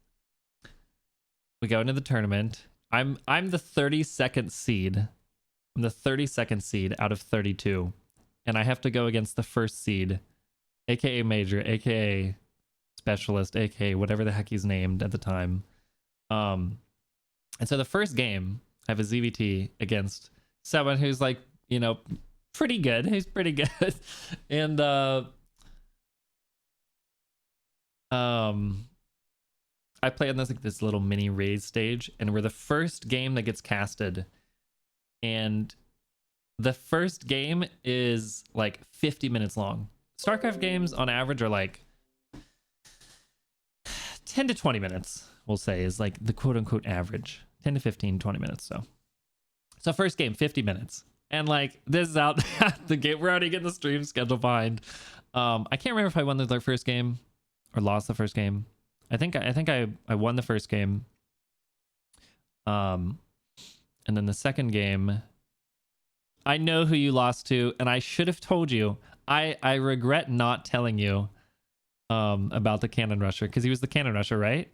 S1: we go into the tournament. I'm the 32nd seed. I'm the 32nd seed out of 32, and I have to go against the first seed, aka Major, aka Specialist, aka whatever the heck he's named at the time. And so the first game, I have a ZVT against someone who's like, you know, pretty good. He's pretty good. And I play on this little mini raid stage, and we're the first game that gets casted. And the first game is like 50 minutes long. StarCraft games on average are like 10 to 20 minutes, we'll say, is like the quote unquote average. 10 to 15, 20 minutes. So first game, 50 minutes. And like, this is out the game. We're already getting the stream schedule behind. I can't remember if I won the first game or lost the first game. I think I won the first game. And then the second game, I know who you lost to, and I should have told you. I regret not telling you about the Cannon Rusher, because he was the Cannon Rusher, right?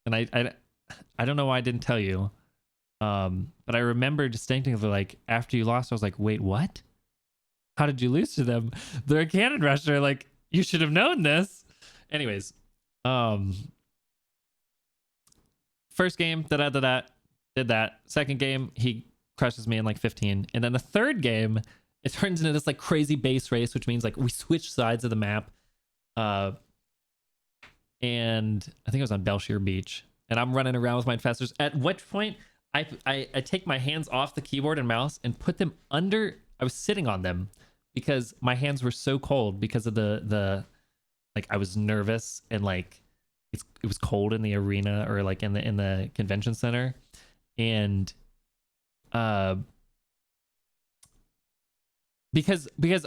S1: And I don't know why I didn't tell you. But I remember distinctly, like, after you lost, I was like, wait, what? How did you lose to them? They're a Cannon Rusher. Like, you should have known this. Anyways, first game, did that. Second game, he crushes me in like 15. And then the third game, it turns into this like crazy base race, which means like we switch sides of the map. And I think it was on Belshire Beach, and I'm running around with my infestors, at which point I take my hands off the keyboard and mouse and put them under. I was sitting on them because my hands were so cold because of the like, I was nervous, and like it was cold in the arena, or like in the convention center. And because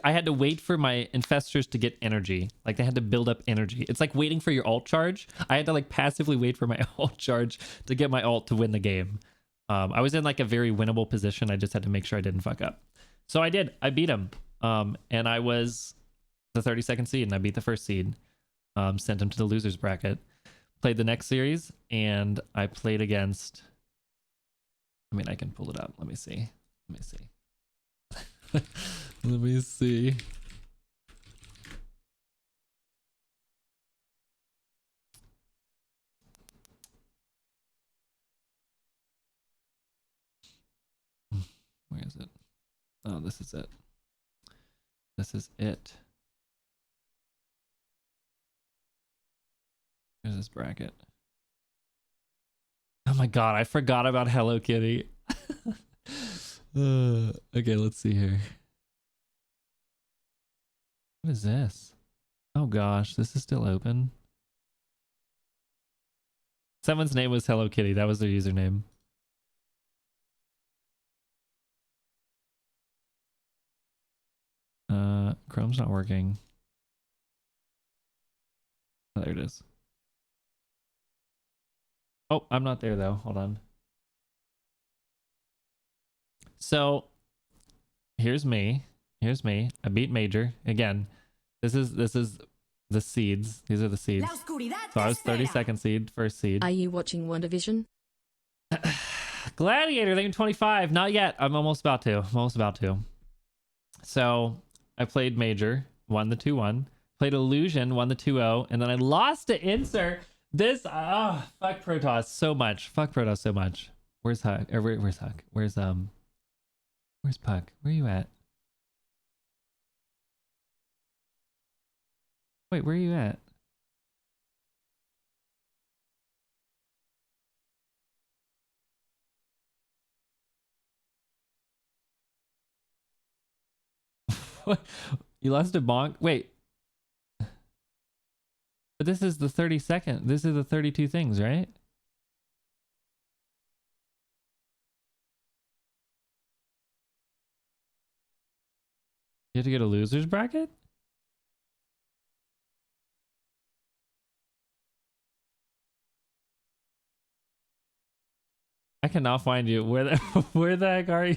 S1: I had to wait for my infestors to get energy. Like, they had to build up energy. It's like waiting for your ult charge. I had to like passively wait for my ult charge to get my ult to win the game. I was in like a very winnable position. I just had to make sure I didn't fuck up. So I did. I beat him. And I was the 32nd seed, and I beat the first seed. Sent him to the losers bracket. Played the next series, and I played against... I mean, I can pull it up. Let me see. Let me see. Where is it? Oh, this is it. This is it. There's this bracket. Oh my god, I forgot about Hello Kitty. Okay, let's see here. What is this? Oh gosh, this is still open. Someone's name was Hello Kitty. That was their username. Chrome's not working. Oh, there it is. Oh, I'm not there though. Hold on. So here's me. Here's me. I beat Major. Again, this is the seeds. These are the seeds. So I was 32nd seed, first seed.
S2: Are you watching WandaVision?
S1: Gladiator, they're 25. Not yet. I'm almost about to. I'm almost about to. So I played Major, won the 2-1. Played Illusion, won the 2-0. And then I lost to Insert. This, fuck Protoss so much. Fuck Protoss so much. Where's Huck? Or where's Huck? Where's Puck? Where are you at? Wait, where are you at? You lost to Bonk? Wait. But this is the 32nd. This is the 32 things, right? You have to get a loser's bracket? I cannot find you. Where the where the heck are you?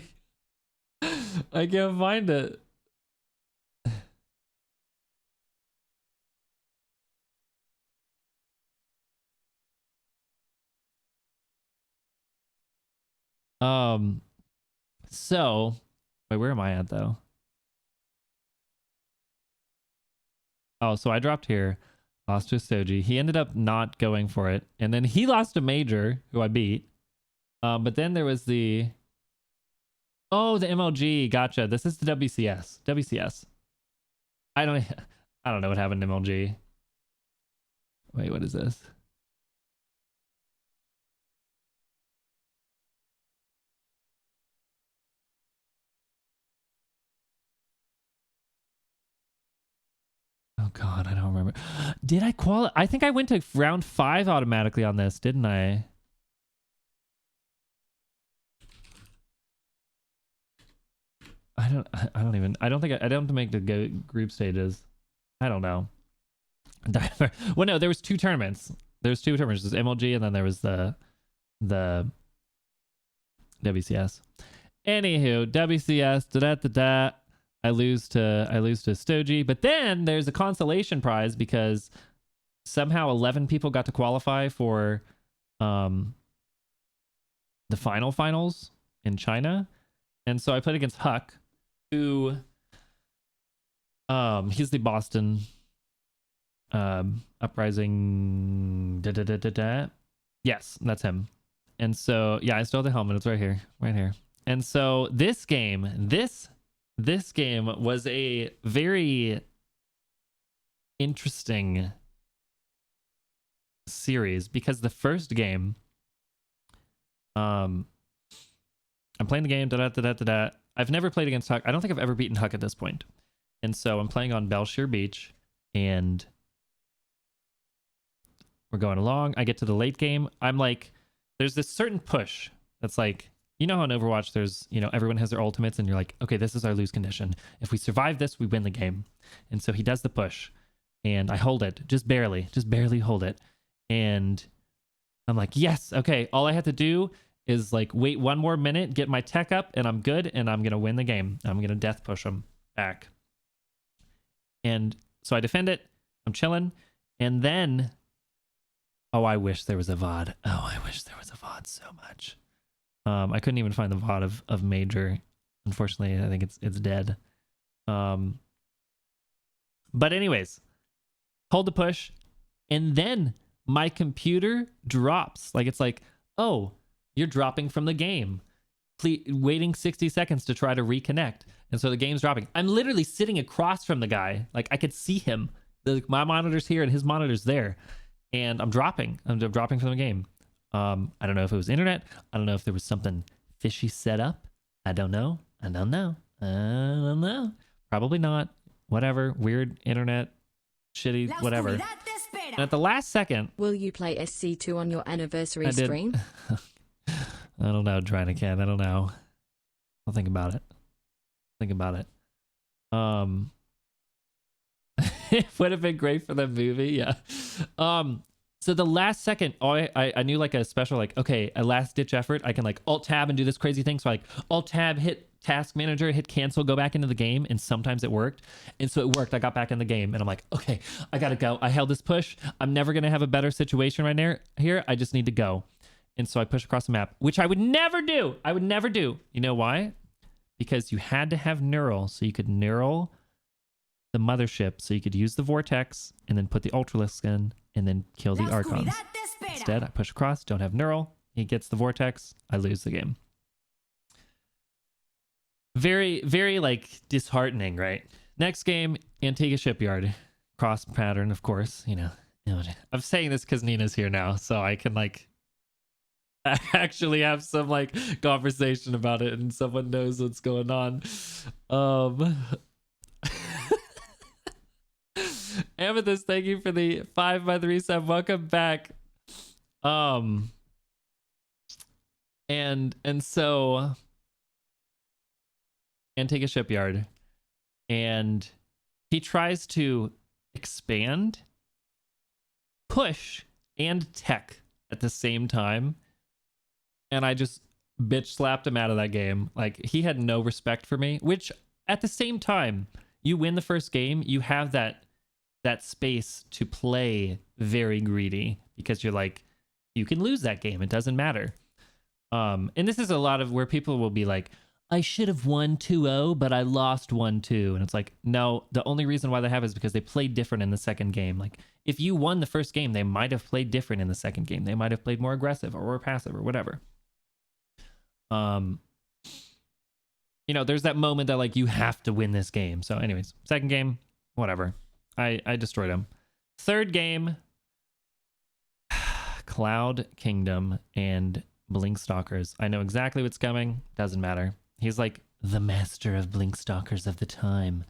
S1: I can't find it. So wait, where am I at though? Oh, so I dropped here, lost to Soji. He ended up not going for it, and then he lost to Major, who I beat. But then there was the the MLG. Gotcha. This is the WCS. WCS. I don't know what happened to MLG. Wait, what is this? Oh god, I don't remember. Did I qualify? I think I went to round 5 automatically on this, didn't I? I don't make the group stages. I don't know. Well, no, there was 2 tournaments. There's 2 tournaments. There's MLG and then there was the WCS. Anywho, WCS, da-da-da-da. I lose to Stoji, but then there's a consolation prize because somehow 11 people got to qualify for the finals in China. And so I played against Huck, who he's the Boston Uprising Yes, that's him. And so yeah, I stole the helmet. It's right here. Right here. And so this game was a very interesting series because the first game, I'm playing the game, I've never played against Huck. I don't think I've ever beaten Huck at this point. And so I'm playing on Belshire Beach and we're going along. I get to the late game. I'm like, there's this certain push that's like, you know how in Overwatch there's, everyone has their ultimates and you're like, okay, this is our lose condition. If we survive this, we win the game. And so he does the push and I hold it, just barely hold it. And I'm like, yes, okay. All I have to do is like wait 1 more minute, get my tech up and I'm good. And I'm going to win the game. I'm going to death push him back. And so I defend it. I'm chilling. And then, I wish there was a VOD. I wish there was a VOD so much. I couldn't even find the VOD of Major. Unfortunately, I think it's dead. But anyways, hold the push, and then my computer drops. Like it's like, oh, you're dropping from the game. Please, waiting 60 seconds to try to reconnect. And so the game's dropping. I'm literally sitting across from the guy. Like I could see him. My monitor's here and his monitor's there. And I'm dropping. I'm dropping from the game. I don't know if it was internet. I don't know if there was something fishy set up. I don't know. Probably not. Whatever. Weird internet. Shitty. Whatever. And at the last second.
S2: Will you play SC2 on your anniversary stream?
S1: I don't know, Drinacan. I don't know. I'll think about it. It would have been great for the movie. Yeah. So the last second, I knew like a special, like, okay, a last ditch effort. I can like alt tab and do this crazy thing. So like alt tab, hit task manager, hit cancel, go back into the game. And sometimes it worked. And so it worked. I got back in the game and I'm like, okay, I got to go. I held this push. I'm never going to have a better situation right now here. I just need to go. And so I push across the map, which I would never do. You know why? Because you had to have neural, so you could neural the mothership, so you could use the vortex and then put the ultralisk in and then kill the archons. Instead, I push across, don't have neural. He gets the vortex. I lose the game. Very, very like disheartening, right? Next game, Antigua Shipyard. Cross pattern, of course. You know, I'm saying this because Nina's here now, so I can like actually have some like conversation about it and someone knows what's going on. Amethyst, thank you for the 5x3 sub. Welcome back. And so Antigua Shipyard, and he tries to expand, push, and tech at the same time. And I just bitch slapped him out of that game. Like he had no respect for me, which at the same time, you win the first game, you have that space to play very greedy because you're like, you can lose that game. It doesn't matter. And this is a lot of where people will be like, I should have won 2-0, but I lost 1-2. And it's like, no, the only reason why they have is because they played different in the second game. Like if you won the first game, they might have played different in the second game. They might have played more aggressive or more passive or whatever. You know, there's that moment that like you have to win this game. So anyways, second game, whatever. I destroyed him. Third game, Cloud Kingdom and Blink Stalkers. I know exactly what's coming. Doesn't matter. He's like the master of Blink Stalkers of the time.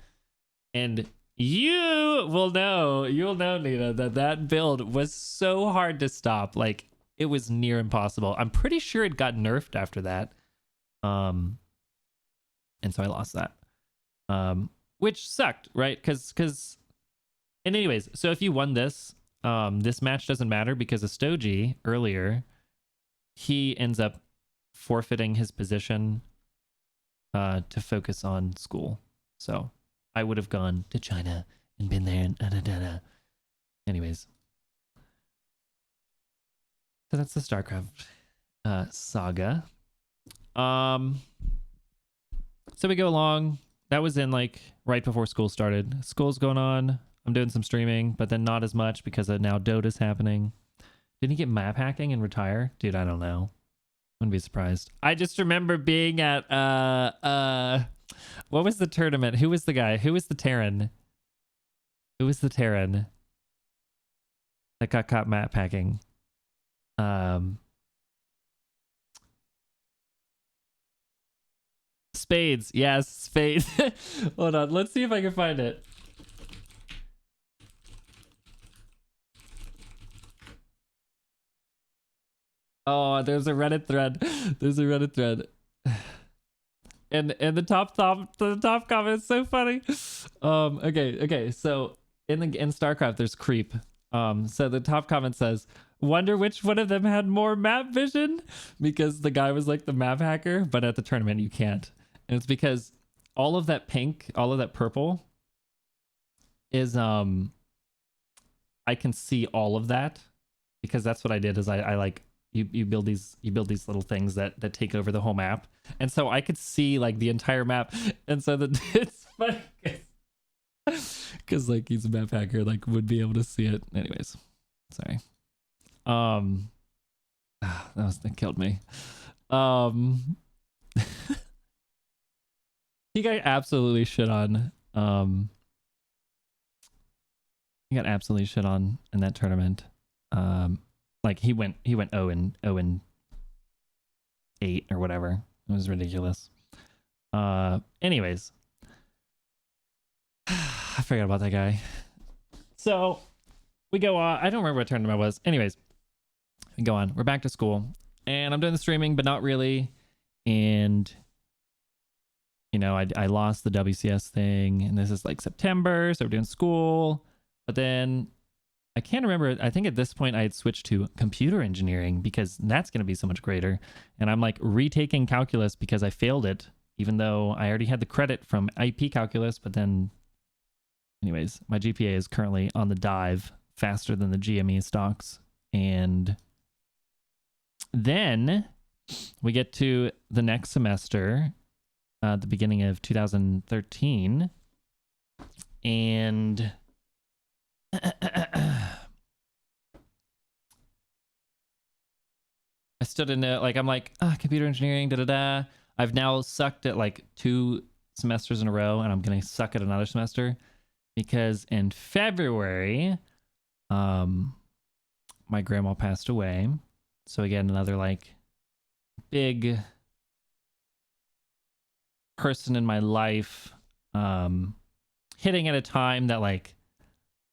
S1: And you'll know, Nina, that build was so hard to stop. Like it was near impossible. I'm pretty sure it got nerfed after that. And so I lost that. Which sucked, right? Because and anyways, so if you won this, this match doesn't matter because Astoji earlier, he ends up forfeiting his position to focus on school. So I would have gone to China and been there and anyways. So that's the StarCraft saga. So we go along. That was in like right before school started. School's going on. I'm doing some streaming, but then not as much because now Dota's happening. Didn't he get map hacking and retire? Dude, I don't know. Wouldn't be surprised. I just remember being at what was the tournament? Who was the guy? Who was the Terran? That got caught map hacking? Spades. Yes, Spades. Hold on. Let's see if I can find it. Oh, there's a Reddit thread. And the top comment is so funny. Okay. So in StarCraft, there's creep. So the top comment says, "Wonder which one of them had more map vision," because the guy was like the map hacker, but at the tournament you can't. And it's because all of that pink, all of that purple is I can see all of that because that's what I did. Is I like you build these little things that take over the whole map, and so I could see like the entire map. And so it's But because like he's a map hacker, like would be able to see it. Anyways, sorry. That killed me. He got absolutely shit on. He got absolutely shit on in that tournament. Like he went 0 and 8 or whatever. It was ridiculous. Anyways, I forgot about that guy. So we go on. I don't remember what tournament it was. Anyways, we go on. We're back to school, and I'm doing the streaming, but not really. And you know, I lost the WCS thing, and this is like September, so we're doing school. But then I can't remember. I think at this point I had switched to computer engineering because that's going to be so much greater. And I'm like retaking calculus because I failed it, even though I already had the credit from IP calculus. But then, anyways, my GPA is currently on the dive faster than the GME stocks. And then we get to the next semester, the beginning of 2013. And I still didn't know, like, I'm like, computer engineering, I've now sucked at like 2 semesters in a row, and I'm going to suck at another semester because in February, my grandma passed away. So again, another like big person in my life, hitting at a time that like,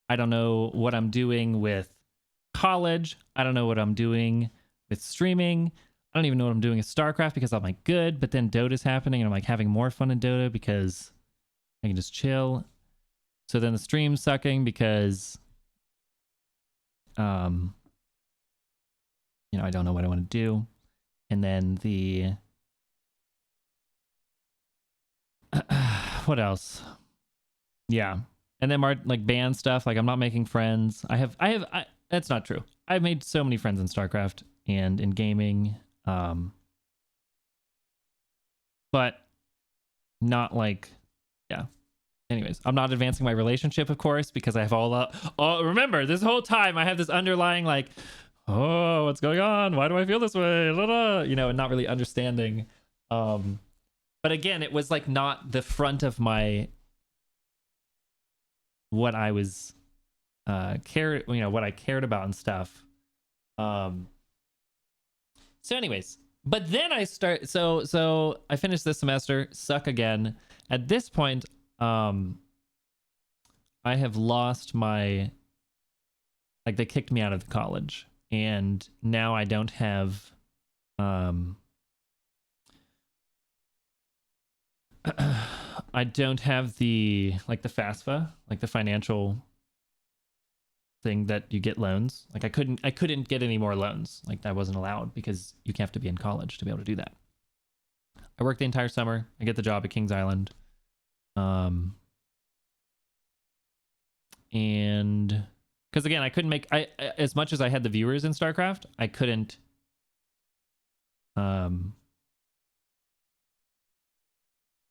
S1: I don't know what I'm doing with college. I don't know what I'm doing with streaming. I don't even know what I'm doing with StarCraft because I'm like good, but then Dota's happening and I'm like having more fun in Dota because I can just chill. So then the stream's sucking because you know, I don't know what I want to do. And then the what else? Yeah. And then like band stuff, like I'm not making friends. That's not true. I've made so many friends in StarCraft and in gaming. But not like, yeah. Anyways, I'm not advancing my relationship, of course, because I have remember, this whole time I have this underlying like, oh, what's going on? Why do I feel this way? You know, and not really understanding. But again, it was like not the front of my what I was what I cared about and stuff. So anyways, but then I I finished this semester, suck again. At this point, I have lost my, like, they kicked me out of the college, and now I don't have I don't have the like the FAFSA, like the financial thing that you get loans. Like I couldn't get any more loans. Like that wasn't allowed because you have to be in college to be able to do that. I worked the entire summer. I get the job at Kings Island. And because again, I couldn't make as much as I had the viewers in StarCraft, I couldn't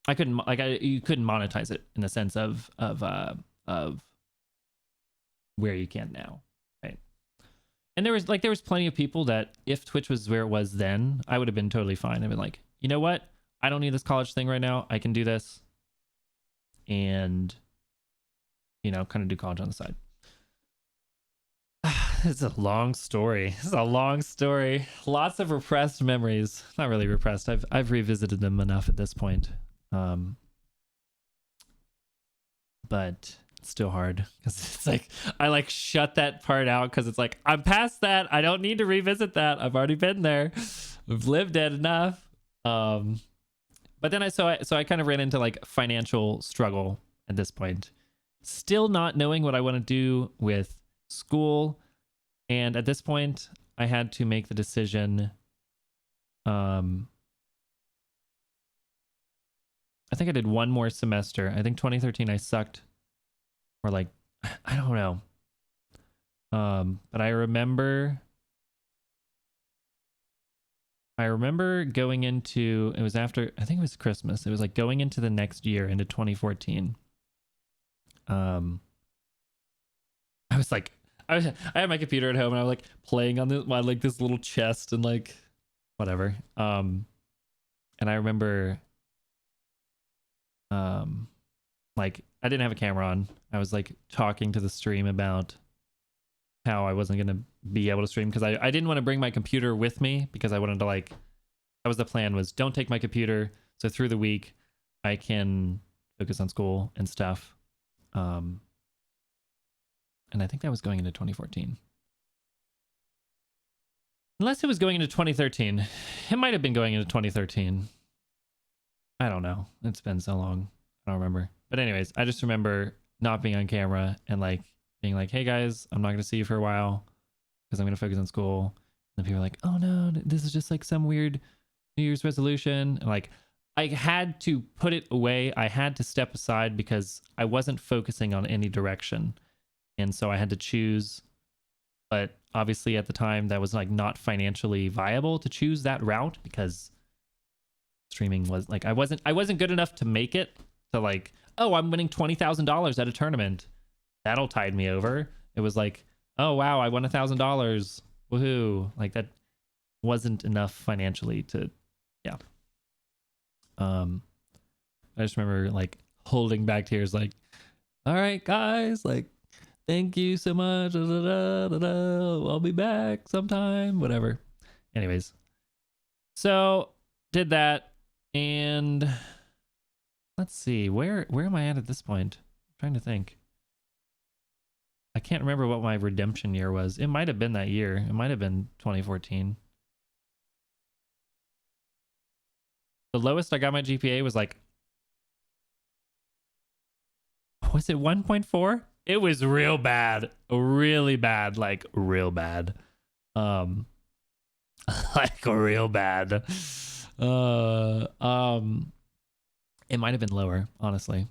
S1: you couldn't monetize it in the sense of where you can now, right? And there was plenty of people that if Twitch was where it was then, I would have been totally fine. I've been like, you know what? I don't need this college thing right now. I can do this, and you know, kind of do college on the side. It's a long story. Lots of repressed memories. Not really repressed. I've revisited them enough at this point. But it's still hard because it's like I like shut that part out because it's like I'm past that. I don't need to revisit that. I've already been there. I've lived it enough. But then I kind of ran into like financial struggle at this point. Still not knowing what I want to do with school. And at this point, I had to make the decision. I think I did one more semester. I think 2013 I sucked. Or like, I don't know. But I remember I remember going into, it was after, I think it was Christmas. It was like going into the next year, into 2014. I was like, I had my computer at home and I was like playing on my like this little chest and like whatever. And I remember like I didn't have a camera on. I was like talking to the stream about how I wasn't gonna be able to stream because I didn't want to bring my computer with me because I wanted to like, that was the plan, was don't take my computer, so through the week I can focus on school and stuff. And I think that was going into 2014. Unless it was going into 2013. It might have been going into 2013. I don't know. It's been so long. I don't remember. But anyways, I just remember not being on camera and like being like, hey guys, I'm not going to see you for a while because I'm going to focus on school. And people are like, oh no, this is just like some weird New Year's resolution. And like, I had to put it away. I had to step aside because I wasn't focusing on any direction. And so I had to choose. But obviously at the time that was like not financially viable to choose that route because streaming was like, I wasn't good enough to make it to like, oh, I'm winning $20,000 at a tournament. That'll tide me over. It was like, oh wow, I won $1,000. Woohoo. Like that wasn't enough financially to, yeah. I just remember like holding back tears like, all right guys, like thank you so much. I'll be back sometime, whatever. Anyways, so did that, and let's see, where am I at this point? I'm trying to think. I can't remember what my redemption year was. It might have been that year. It might have been 2014. The lowest I got my GPA was like, was it 1.4? It was real bad. Really bad. Like real bad. Like real bad. It might have been lower, honestly.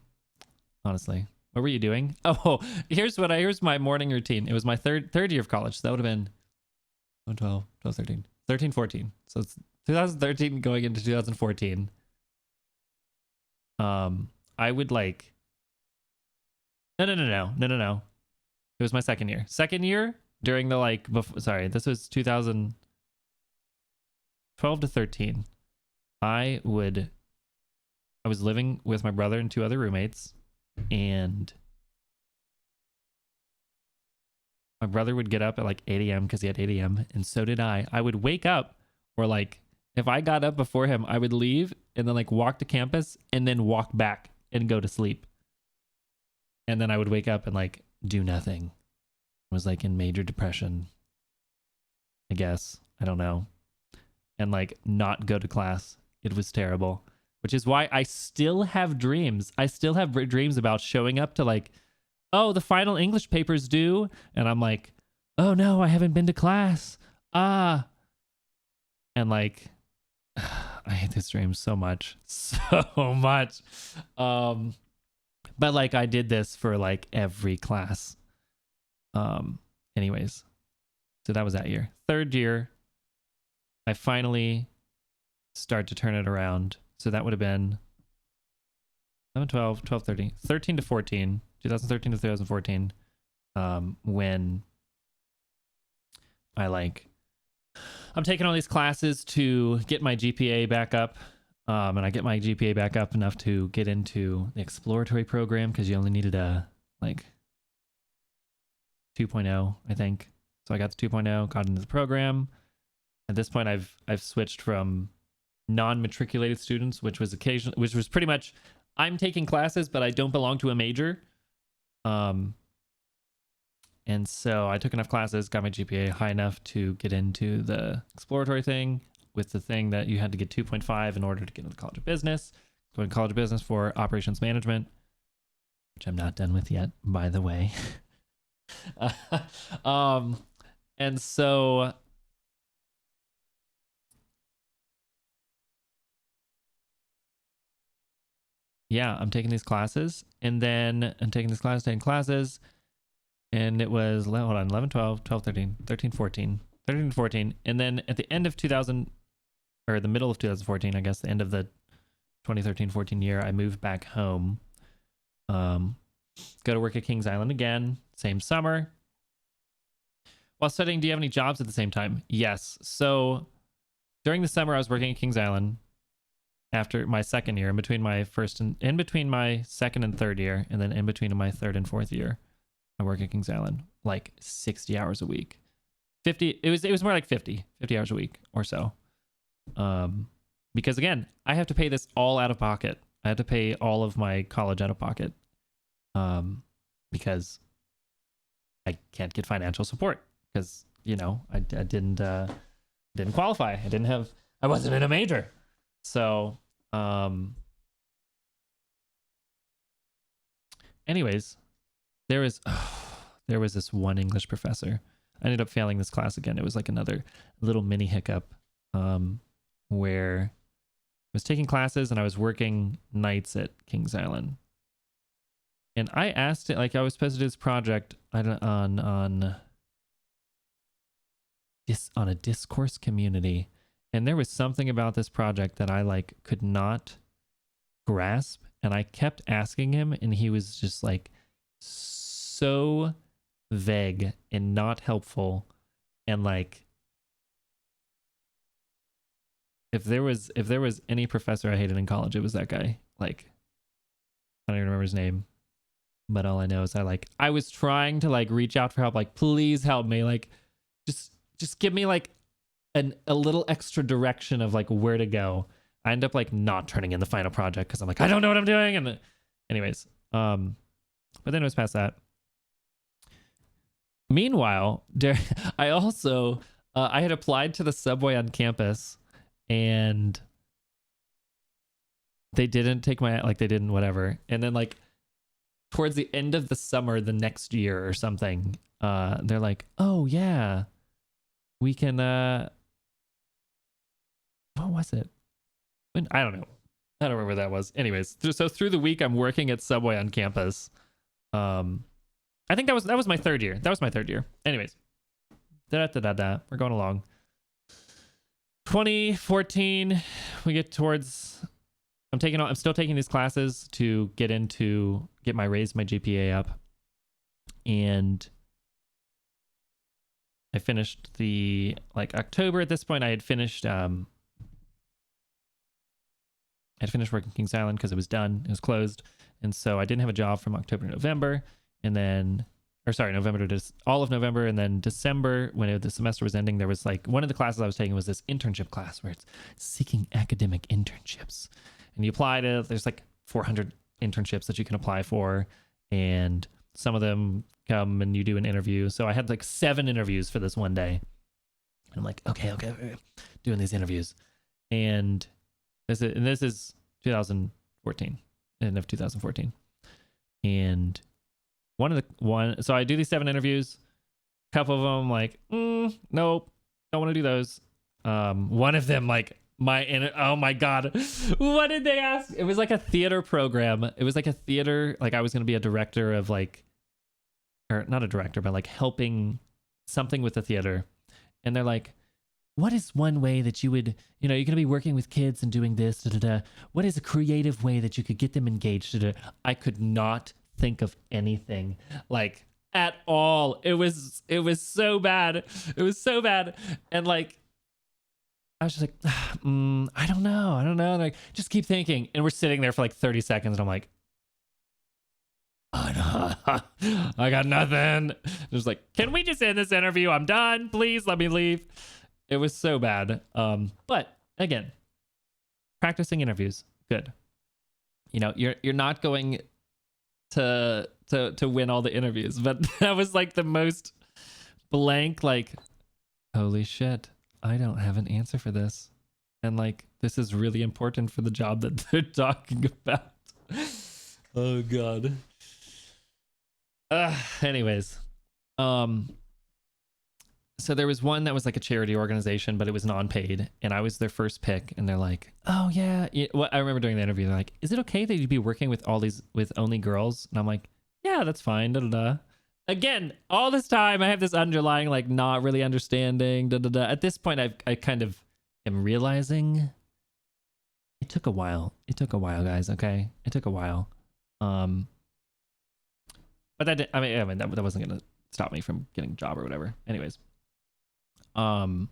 S1: What were you doing? Oh, here's my morning routine. It was my third year of college. So that would have been 12, 13. 13, 14. So it's 2013 going into 2014. I would like, no. It was my second year. Second year during the like, sorry, this was 2012 to 13. I was living with my brother and two other roommates, and my brother would get up at like 8 a.m. because he had 8 a.m. and so did I. I would wake up, or like if I got up before him, I would leave and then like walk to campus and then walk back and go to sleep. And then I would wake up and like do nothing. I was like in major depression, I guess. I don't know. And like not go to class. It was terrible. Which is why I still have dreams. I still have dreams about showing up to like, oh, the final English paper's due. And I'm like, oh no, I haven't been to class. And like, I hate this dream so much. So much. But like I did this for like every class. Anyways. So that was that year. Third year, I finally start to turn it around. So that would have been 11, 12, 12, 13, 13 to 14, 2013 to 2014, when I'm taking all these classes to get my GPA back up, and I get my GPA back up enough to get into the exploratory program because you only needed a like 2.0, I think. So I got to 2.0, got into the program. At this point, I've switched from non-matriculated students, which was pretty much I'm taking classes, but I don't belong to a major. And so I took enough classes, got my GPA high enough to get into the exploratory thing, with the thing that you had to get 2.5 in order to get into the College of Business. Going to College of Business for operations management, which I'm not done with yet, by the way. And so yeah, I'm taking these classes, and then I'm taking this class, taking classes, and it was, hold on, 11, 12, 12, 13, 13, 14, 13 to 14. And then at the end of or the middle of 2014, I guess, the end of the 2013-14 year, I moved back home. Go to work at Kings Island again, same summer. While studying, do you have any jobs at the same time? Yes. So during the summer, I was working at Kings Island after my second year, in between my in between my second and third year, and then in between my third and fourth year, I work at Kings Island, like 60 hours a week. 50, it was more like 50 hours a week or so. Because again, I have to pay this all out of pocket. I had to pay all of my college out of pocket. Because I can't get financial support because, you know, I didn't qualify. I wasn't in a major. So, anyways, there was this one English professor. I ended up failing this class again. It was like another little mini hiccup, where I was taking classes and I was working nights at Kings Island. And I asked it, like, I was supposed to do this project on a discourse community, and there was something about this project that I like could not grasp, and I kept asking him, and he was just like so vague and not helpful. And like, if there was any professor I hated in college, it was that guy. Like, I don't even remember his name. But all I know is I was trying to like reach out for help, like, please help me, like just give me like a little extra direction of like where to go. I end up like not turning in the final project because I'm like, I don't know what I'm doing. And anyways, but then it was past that. Meanwhile, I also I had applied to the subway on campus, and they didn't take my, like, they didn't whatever. And then like towards the end of the summer the next year or something, they're like, oh yeah, we can what was it? I don't know. I don't remember where that was. Anyways, so through the week I'm working at Subway on campus. I think that was my third year. That was my third year. Anyways, we're going along. 2014, we get towards. I'm still taking these classes to get my GPA up, and I finished the like October. At this point, I had finished working Kings Island because it was done. It was closed, and so I didn't have a job from October to November, and then, November to all of November, and then December when the semester was ending. There was like one of the classes I was taking was this internship class where it's seeking academic internships. And you apply to, there's like 400 internships that you can apply for, and some of them come and you do an interview. So I had like 7 interviews for this one day. And I'm like, okay, doing these interviews. And this is 2014, end of 2014. And so I do these 7 interviews. A couple of them like, nope, don't want to do those. One of them like, oh my god, what did they ask? It was like a theater program. It was like a theater, like I was going to be a director of like, or not a director, but like helping something with the theater. And they're like, what is one way that you would, you're going to be working with kids and doing this, what is a creative way that you could get them engaged? I could not think of anything like at all. It was so bad. It was so bad. And like, I was just like, I don't know. And like, just keep thinking. And we're sitting there for like 30 seconds. And I'm like, I got nothing. Just like, can we just end this interview? I'm done. Please let me leave. It was so bad. But again, practicing interviews, good. You're not going to win all the interviews, but that was like the most blank, like, holy shit, I don't have an answer for this. And like, this is really important for the job that they're talking about. Oh God. Anyways, so there was one that was like a charity organization, but it was non-paid, and I was their first pick. And they're like, "Oh yeah." Well, I remember doing the interview. They're like, "Is it okay that you'd be working with with only girls?" And I'm like, "Yeah, that's fine." Again, all this time I have this underlying like not really understanding. At this point, I kind of am realizing it took a while. It took a while, guys. Okay, it took a while. But that did, I mean that wasn't gonna stop me from getting a job or whatever. Anyways, but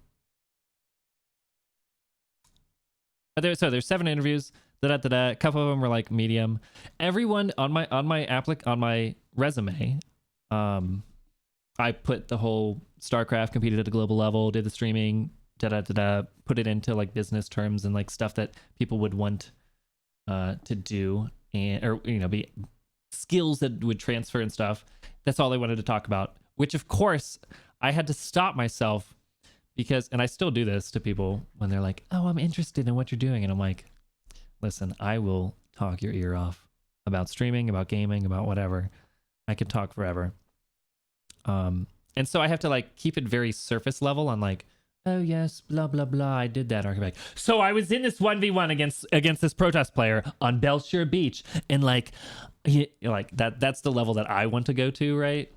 S1: there's 7 interviews. A couple of them were like medium. Everyone on my resume, I put the whole StarCraft, competed at a global level, did the streaming, put it into like business terms and like stuff that people would want to do, and or be skills that would transfer and stuff. That's all they wanted to talk about, which of course I had to stop myself because, and I still do this to people when they're like, oh, I'm interested in what you're doing. And I'm like, listen, I will talk your ear off about streaming, about gaming, about whatever. I could talk forever. And so I have to like keep it very surface level on like, oh yes, blah blah blah, I did that. Or like, so I was in this 1v1 against this protest player on Belshire Beach, and like that's the level that I want to go to, right?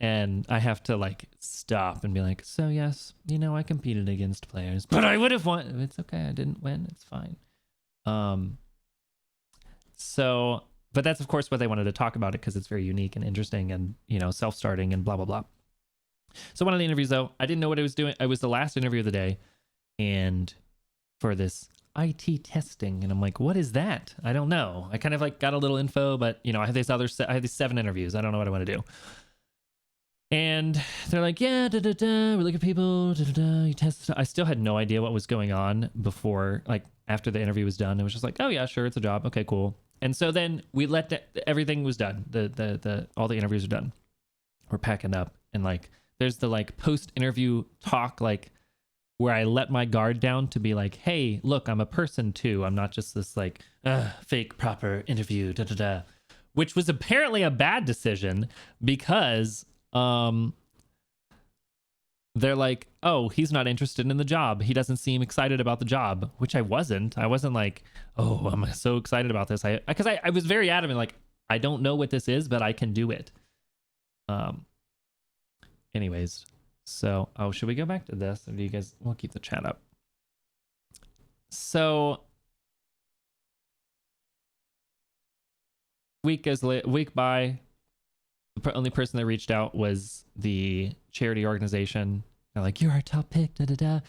S1: And I have to like stop and be like, so yes, I competed against players, but I would have won. It's okay, I didn't win, it's fine. So, but that's of course what they wanted to talk about it because it's very unique and interesting and self-starting and blah blah blah. So one of the interviews, though, I didn't know what I was doing. It was the last interview of the day, and for this IT testing, and I'm like, what is that? I don't know. I kind of like got a little info, but I have these 7 interviews. I don't know what I want to do. And they're like, yeah, we look at people, you test. I still had no idea what was going on before, like after the interview was done. It was just like, oh yeah, sure, it's a job. Okay, cool. And so then we everything was done. All the interviews are done. We're packing up, and like, there's the like post-interview talk, like where I let my guard down to be like, hey, look, I'm a person too. I'm not just this like fake proper interview, which was apparently a bad decision because they're like, oh, he's not interested in the job. He doesn't seem excited about the job, which I wasn't. I wasn't like, oh, I'm so excited about this. Because I was very adamant, like, I don't know what this is, but I can do it. Anyways, so, should we go back to this? Or do you guys, we'll keep the chat up. So, week by, the only person that reached out was the charity organization. They're like, you're our top pick, So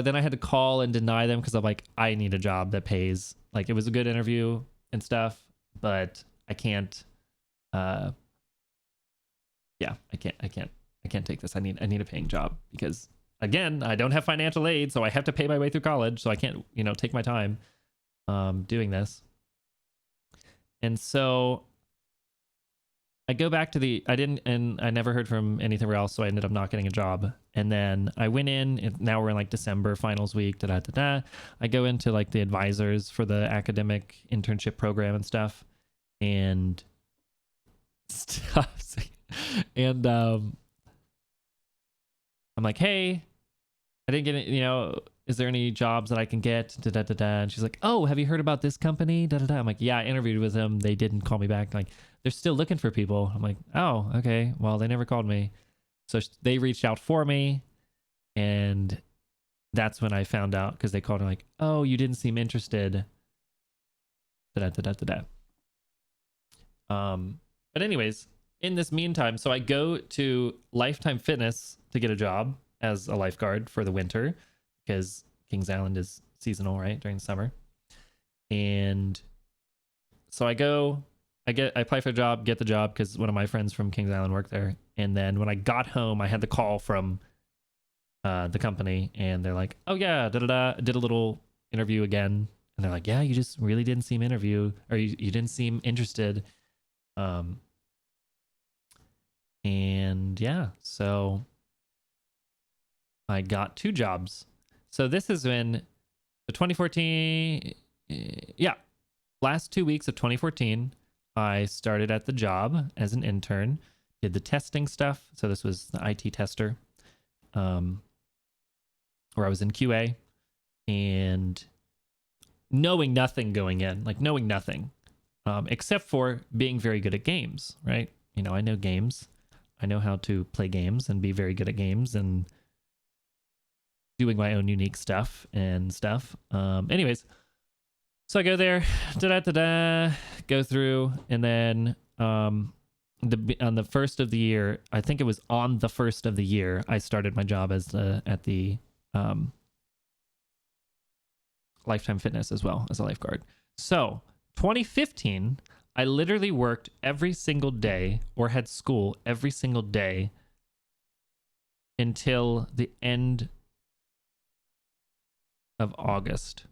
S1: then I had to call and deny them because I'm like, I need a job that pays. Like, it was a good interview and stuff, but I can't, I can't take this. I need a paying job because, again, I don't have financial aid, so I have to pay my way through college, so I can't, take my time doing this. And so I go back to I never heard from anything else, so I ended up not getting a job. And then I went in, and now we're in like December finals week, I go into like the advisors for the academic internship program and stuff, and stuff. And I'm like, hey, I didn't get it, is there any jobs that I can get? And she's like, oh, have you heard about this company? I'm like, yeah, I interviewed with them. They didn't call me back. Like, they're still looking for people. I'm like, oh, okay. Well, they never called me. So they reached out for me. And that's when I found out, because they called me like, oh, you didn't seem interested. But anyways, in this meantime, so I go to Lifetime Fitness to get a job as a lifeguard for the winter, because Kings Island is seasonal, right, during the summer. And so I apply for a job, get the job, because one of my friends from Kings Island worked there. And then when I got home, I had the call from the company, and they're like, oh yeah, did a little interview again. And they're like, yeah, you just really didn't seem you didn't seem interested. And yeah, so I got 2 jobs. So this is when the 2014, last 2 weeks of 2014, I started at the job as an intern, did the testing stuff. So this was the IT tester, where I was in QA, and knowing nothing going in, like knowing nothing, except for being very good at games, right? I know games. I know how to play games and be very good at games and doing my own unique stuff and stuff. Anyways, so I go there, go through, and then on the first of the year, I think it was on the first of the year, I started my job as at the Lifetime Fitness as well as a lifeguard. So 2015, I literally worked every single day or had school every single day until the end of August.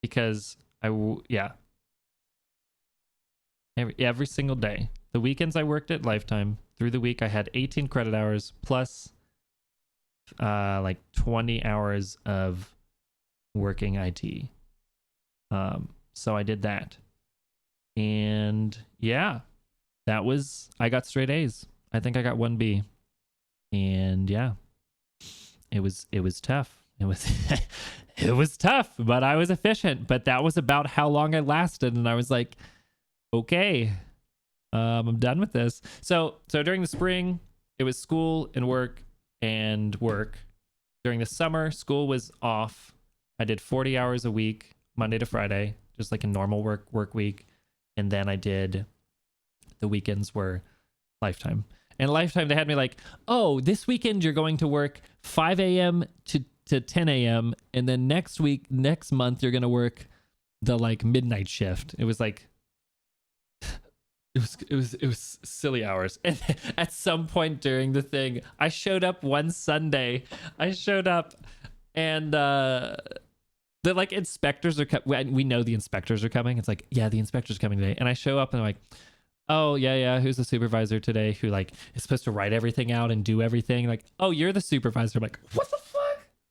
S1: Because every single day. The weekends I worked at Lifetime. Through the week I had 18 credit hours plus like 20 hours of working IT. So I did that. And yeah, I got straight A's. I think I got 1B. And yeah, it was tough. It was it was tough, but I was efficient. But that was about how long I lasted, and I was like, okay, I'm done with this. So during the spring, it was school and work and work. During the summer, school was off. I did 40 hours a week, Monday to Friday, just like a normal work week. And then I did the weekends were Lifetime. And Lifetime, they had me like, oh, this weekend you're going to work 5 a.m. to 10 a.m. And then next month, you're going to work the like midnight shift. It was like, it was silly hours. And at some point during the thing, I showed up one Sunday. And the like inspectors are we know the inspectors are coming. It's like, yeah, the inspector's coming today. And I show up and I'm like, oh yeah, who's the supervisor today who like is supposed to write everything out and do everything? Like, oh, you're the supervisor. I'm like, what the fuck?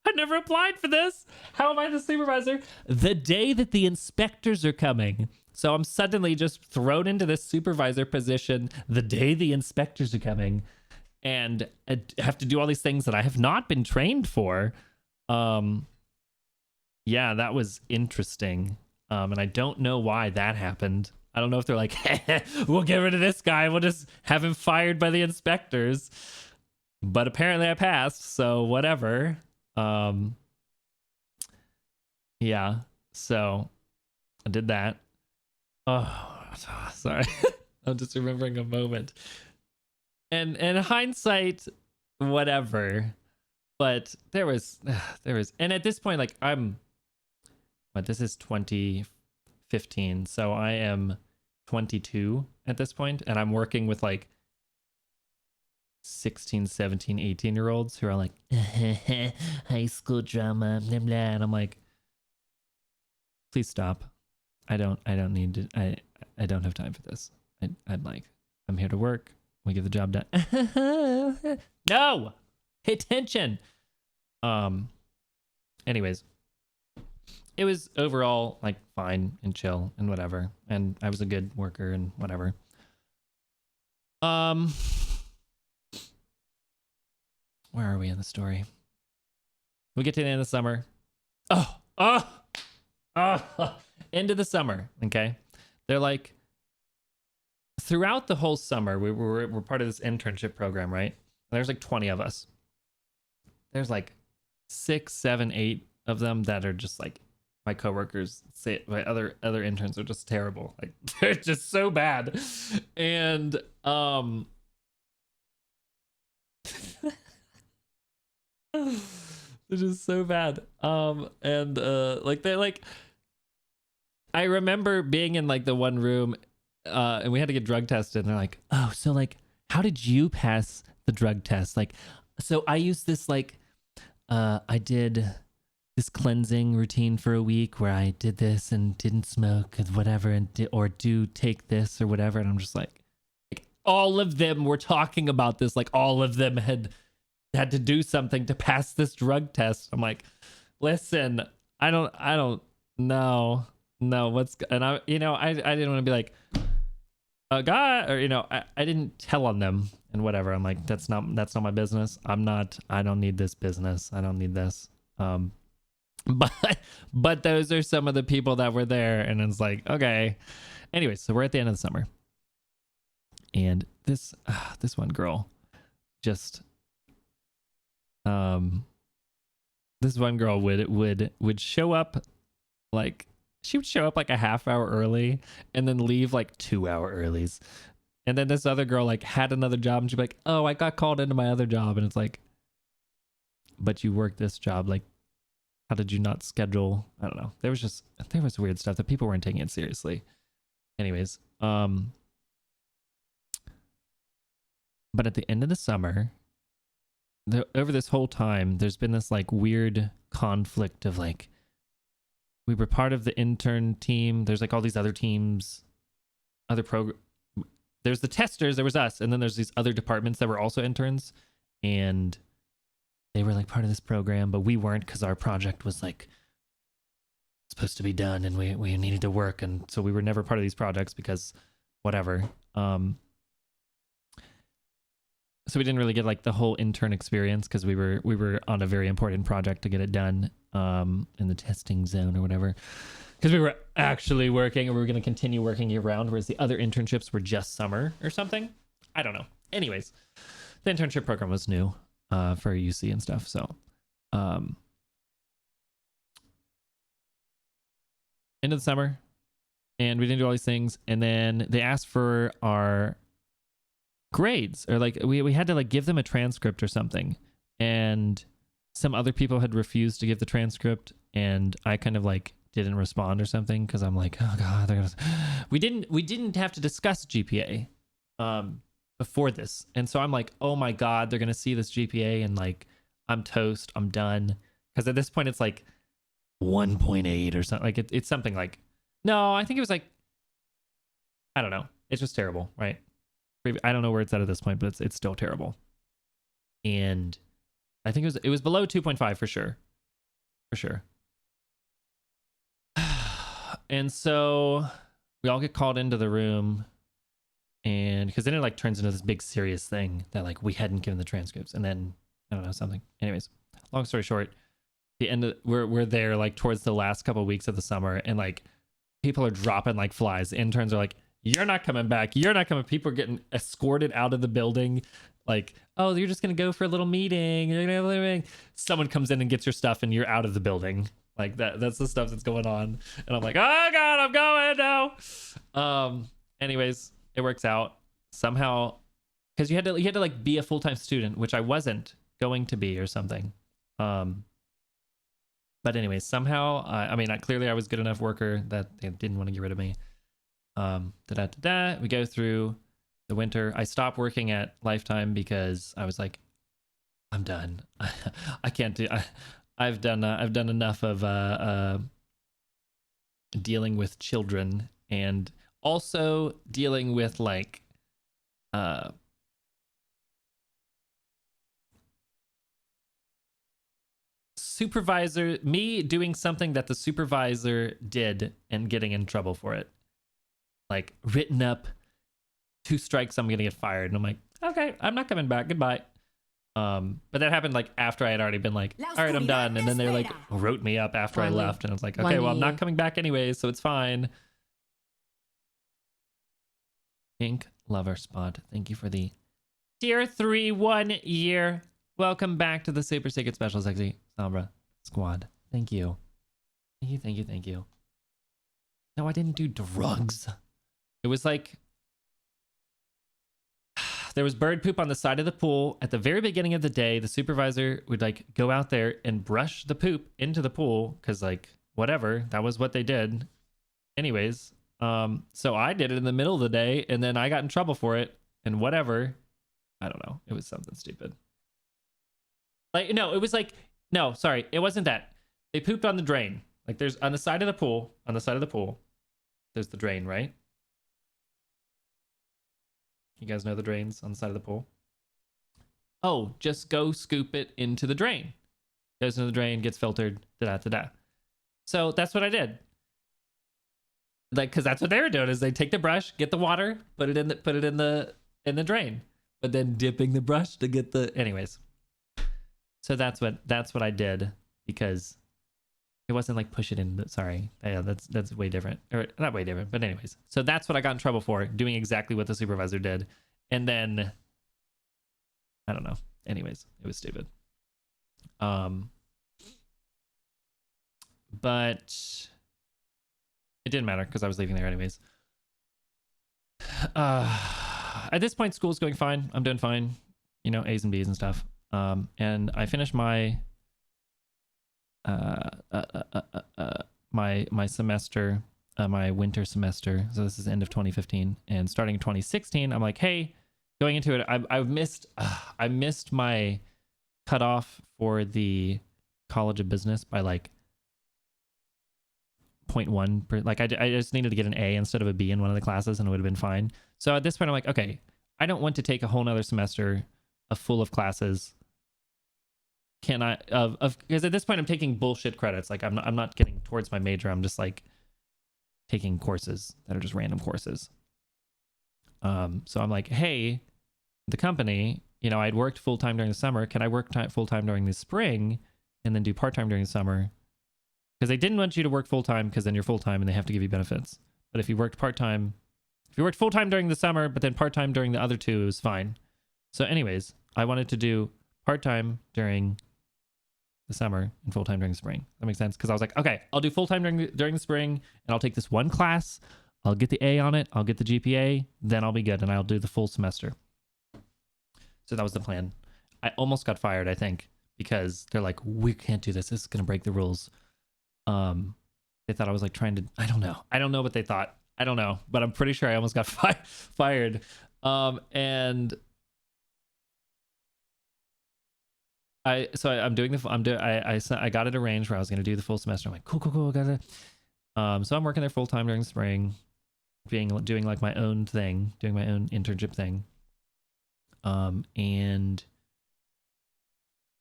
S1: I never applied for this. How am I the supervisor? The day that the inspectors are coming. So I'm suddenly just thrown into this supervisor position the day the inspectors are coming, and I have to do all these things that I have not been trained for. Yeah, that was interesting. And I don't know why that happened. I don't know if they're like, we'll get rid of this guy. We'll just have him fired by the inspectors. But apparently I passed, so whatever. Yeah, so I did that. Oh, sorry. I'm just remembering a moment. And in hindsight, whatever. But there was, and at this point, like this is 2015, so I am 22 at this point, and I'm working with like 16, 17, 18-year-olds who are like, high school drama, blah, blah. And I'm like, please stop. I don't need to, I don't have time for this. I'm here to work. We get the job done. No! Pay attention! Anyways, it was overall like fine and chill and whatever. And I was a good worker and whatever. Where are we in the story? We get to the end of the summer. End of the summer. Okay. They're like, throughout the whole summer, we're part of this internship program, right? There's like 20 of us. There's like 6, 7, 8 of them that are just like my coworkers say. My other interns are just terrible. Like they're just so bad. And they're just so bad. Like they're like, I remember being in like the one room and we had to get drug tested, and they're like, oh, so like how did you pass the drug test? Like, so I used this like I did this cleansing routine for a week where I did this and didn't smoke and whatever, and do take this or whatever. And I'm just like all of them were talking about this, like all of them had to do something to pass this drug test. I'm like, listen, I don't know what's, and I didn't want to be like a guy, or I didn't tell on them and whatever. I'm like, that's not my business. I don't need this business. I don't need this. But those are some of the people that were there, and it's like, okay. Anyway, so we're at the end of the summer, and this one girl just this one girl would show up like she would show up like a half hour early and then leave like 2 hour earlies. And then this other girl like had another job and she'd be like, oh, I got called into my other job. And it's like, but you worked this job. Like, how did you not schedule? I don't know. There was weird stuff that people weren't taking it seriously. Anyways, but at the end of the summer, over this whole time, there's been this like weird conflict of like, we were part of the intern team. There's like all these other teams, there's the testers, there was us, and then there's these other departments that were also interns, and they were like part of this program, but we weren't because our project was like supposed to be done and we needed to work, and so we were never part of these projects because whatever. So we didn't really get like the whole intern experience because we were on a very important project to get it done in the testing zone or whatever, because we were actually working and we were going to continue working year round, whereas the other internships were just summer or something. I don't know. Anyways, the internship program was new for UC and stuff. So end of the summer, and we didn't do all these things, and then they asked for our grades, or like we had to like give them a transcript or something, and some other people had refused to give the transcript, and I kind of like didn't respond or something because I'm like, oh god, we didn't have to discuss GPA before this, and so I'm like, oh my god, they're gonna see this GPA and like I'm toast, I'm done, because at this point it's like 1.8 or something, like it's something like, no, I think it was like, I don't know, it's just terrible, right? I don't know where it's at this point, but it's still terrible. And I think it was below 2.5 for sure. For sure. And so we all get called into the room, and because then it like turns into this big serious thing that like we hadn't given the transcripts, and then I don't know, something. Anyways, long story short, the end of we're there like towards the last couple of weeks of the summer, and like people are dropping like flies. Interns are like, you're not coming back. You're not coming. People are getting escorted out of the building. Like, oh, you're just going to go for a little meeting. Someone comes in and gets your stuff and you're out of the building. Like that's the stuff that's going on. And I'm like, oh God, I'm going now. Anyways, it works out somehow, because you had to like be a full-time student, which I wasn't going to be or something. But anyways, somehow, I mean, clearly I was good enough worker that they didn't want to get rid of me. We go through the winter. I stopped working at Lifetime because I was like, I'm done. I can't do. I've done enough of dealing with children, and also dealing with like me doing something that the supervisor did and getting in trouble for it. Like, written up, 2 strikes, I'm gonna get fired. And I'm like, okay, I'm not coming back, goodbye. But that happened like after I had already been like, all right, I'm done. And then they like wrote me up after I left, and I was like, okay, well, I'm not coming back anyways, so it's fine. Pink Lover Spot, thank you for the tier 3 1 year. Welcome back to the Super Secret Special Sexy Sombra Squad. Thank you. Thank you. No, I didn't do drugs. It was like, there was bird poop on the side of the pool. At the very beginning of the day, the supervisor would like go out there and brush the poop into the pool, because like whatever, that was what they did. Anyways, so I did it in the middle of the day, and then I got in trouble for it, and whatever. I don't know. It was something stupid. Like, no, it was like, no, sorry, it wasn't that. They pooped on the drain. Like, there's on the side of the pool, there's the drain, right? You guys know the drains on the side of the pool? Oh, just go scoop it into the drain. Goes into the drain, gets filtered, da-da-da-da. So that's what I did. Like, because that's what they were doing, is they take the brush, get the water, put it in the drain, but then dipping the brush to get the, anyways. So that's what I did, because it wasn't like push it in. Sorry, yeah, that's way different, or not way different, but anyways. So that's what I got in trouble for, doing exactly what the supervisor did, and then I don't know. Anyways, it was stupid. But it didn't matter because I was leaving there anyways. At this point, school's going fine. I'm doing fine, you know, A's and B's and stuff. And I finished my my semester, my winter semester. So this is end of 2015, and starting in 2016, I'm like, hey, going into it, I missed my cutoff for the College of Business by like 0.1. Like I just needed to get an A instead of a B in one of the classes, and it would have been fine. So at this point, I'm like, okay, I don't want to take a whole nother semester full of classes. Can I because at this point I'm taking bullshit credits. Like I'm not getting towards my major. I'm just like taking courses that are just random courses. So I'm like, hey, the company, you know, I'd worked full time during the summer. Can I work full time during the spring and then do part time during the summer? Because they didn't want you to work full time because then you're full time and they have to give you benefits. But if you worked part time, if you worked full time during the summer, but then part time during the other two, it was fine. So, anyways, I wanted to do part time during the summer and full time during the spring. That makes sense, because I was like, okay, I'll do full time during the spring, and I'll take this one class. I'll get the A on it. I'll get the GPA. Then I'll be good, and I'll do the full semester. So that was the plan. I almost got fired, I think, because they're like, we can't do this. This is gonna break the rules. They thought I was like trying to. I don't know what they thought. I don't know, but I'm pretty sure I almost got fired. And I'm doing I got it arranged where I was going to do the full semester. I'm like, cool, got it. So I'm working there full time during the spring, doing like my own thing, doing my own internship thing. And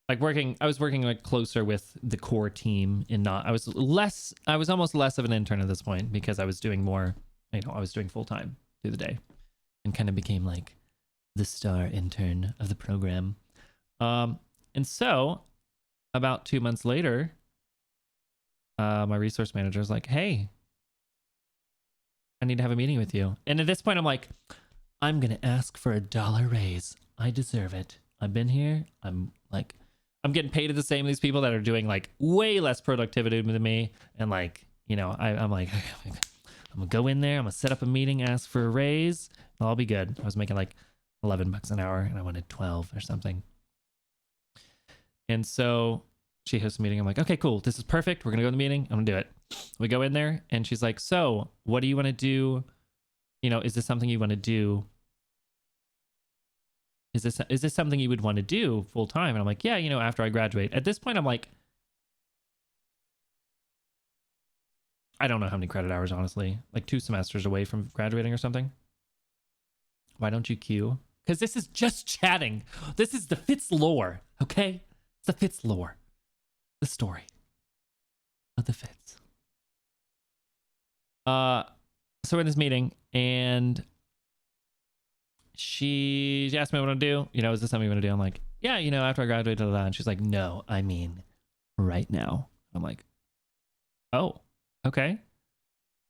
S1: like I was working like closer with the core team, and I was almost less of an intern at this point, because I was doing more, you know, I was doing full time through the day, and kind of became like the star intern of the program. And so about 2 months later, my resource manager was like, hey, I need to have a meeting with you. And at this point, I'm like, I'm going to ask for $1 raise. I deserve it. I've been here. I'm getting paid the same as these people that are doing like way less productivity than me. And like, you know, I'm like, I'm going to go in there. I'm going to set up a meeting, ask for a raise, and I'll be good. I was making like $11 an hour, and I wanted 12 or something. And so she hosts a meeting. I'm like, okay, cool. This is perfect. We're going to go to the meeting. I'm going to do it. We go in there, and she's like, so what do you want to do? You know, is this something you want to do? Is this something you would want to do full time? And I'm like, yeah, you know, after I graduate. At this point, I'm like, I don't know how many credit hours, honestly. Like 2 semesters away from graduating or something. Why don't you queue? Because this is just chatting. This is the Fitz lore, okay? It's the Fitz lore. The story of the Fitz. So we're in this meeting, and she asked me what I want to do. You know, is this something you want to do? I'm like, yeah, you know, after I graduate, and she's like, no, I mean, right now. I'm like, oh, okay.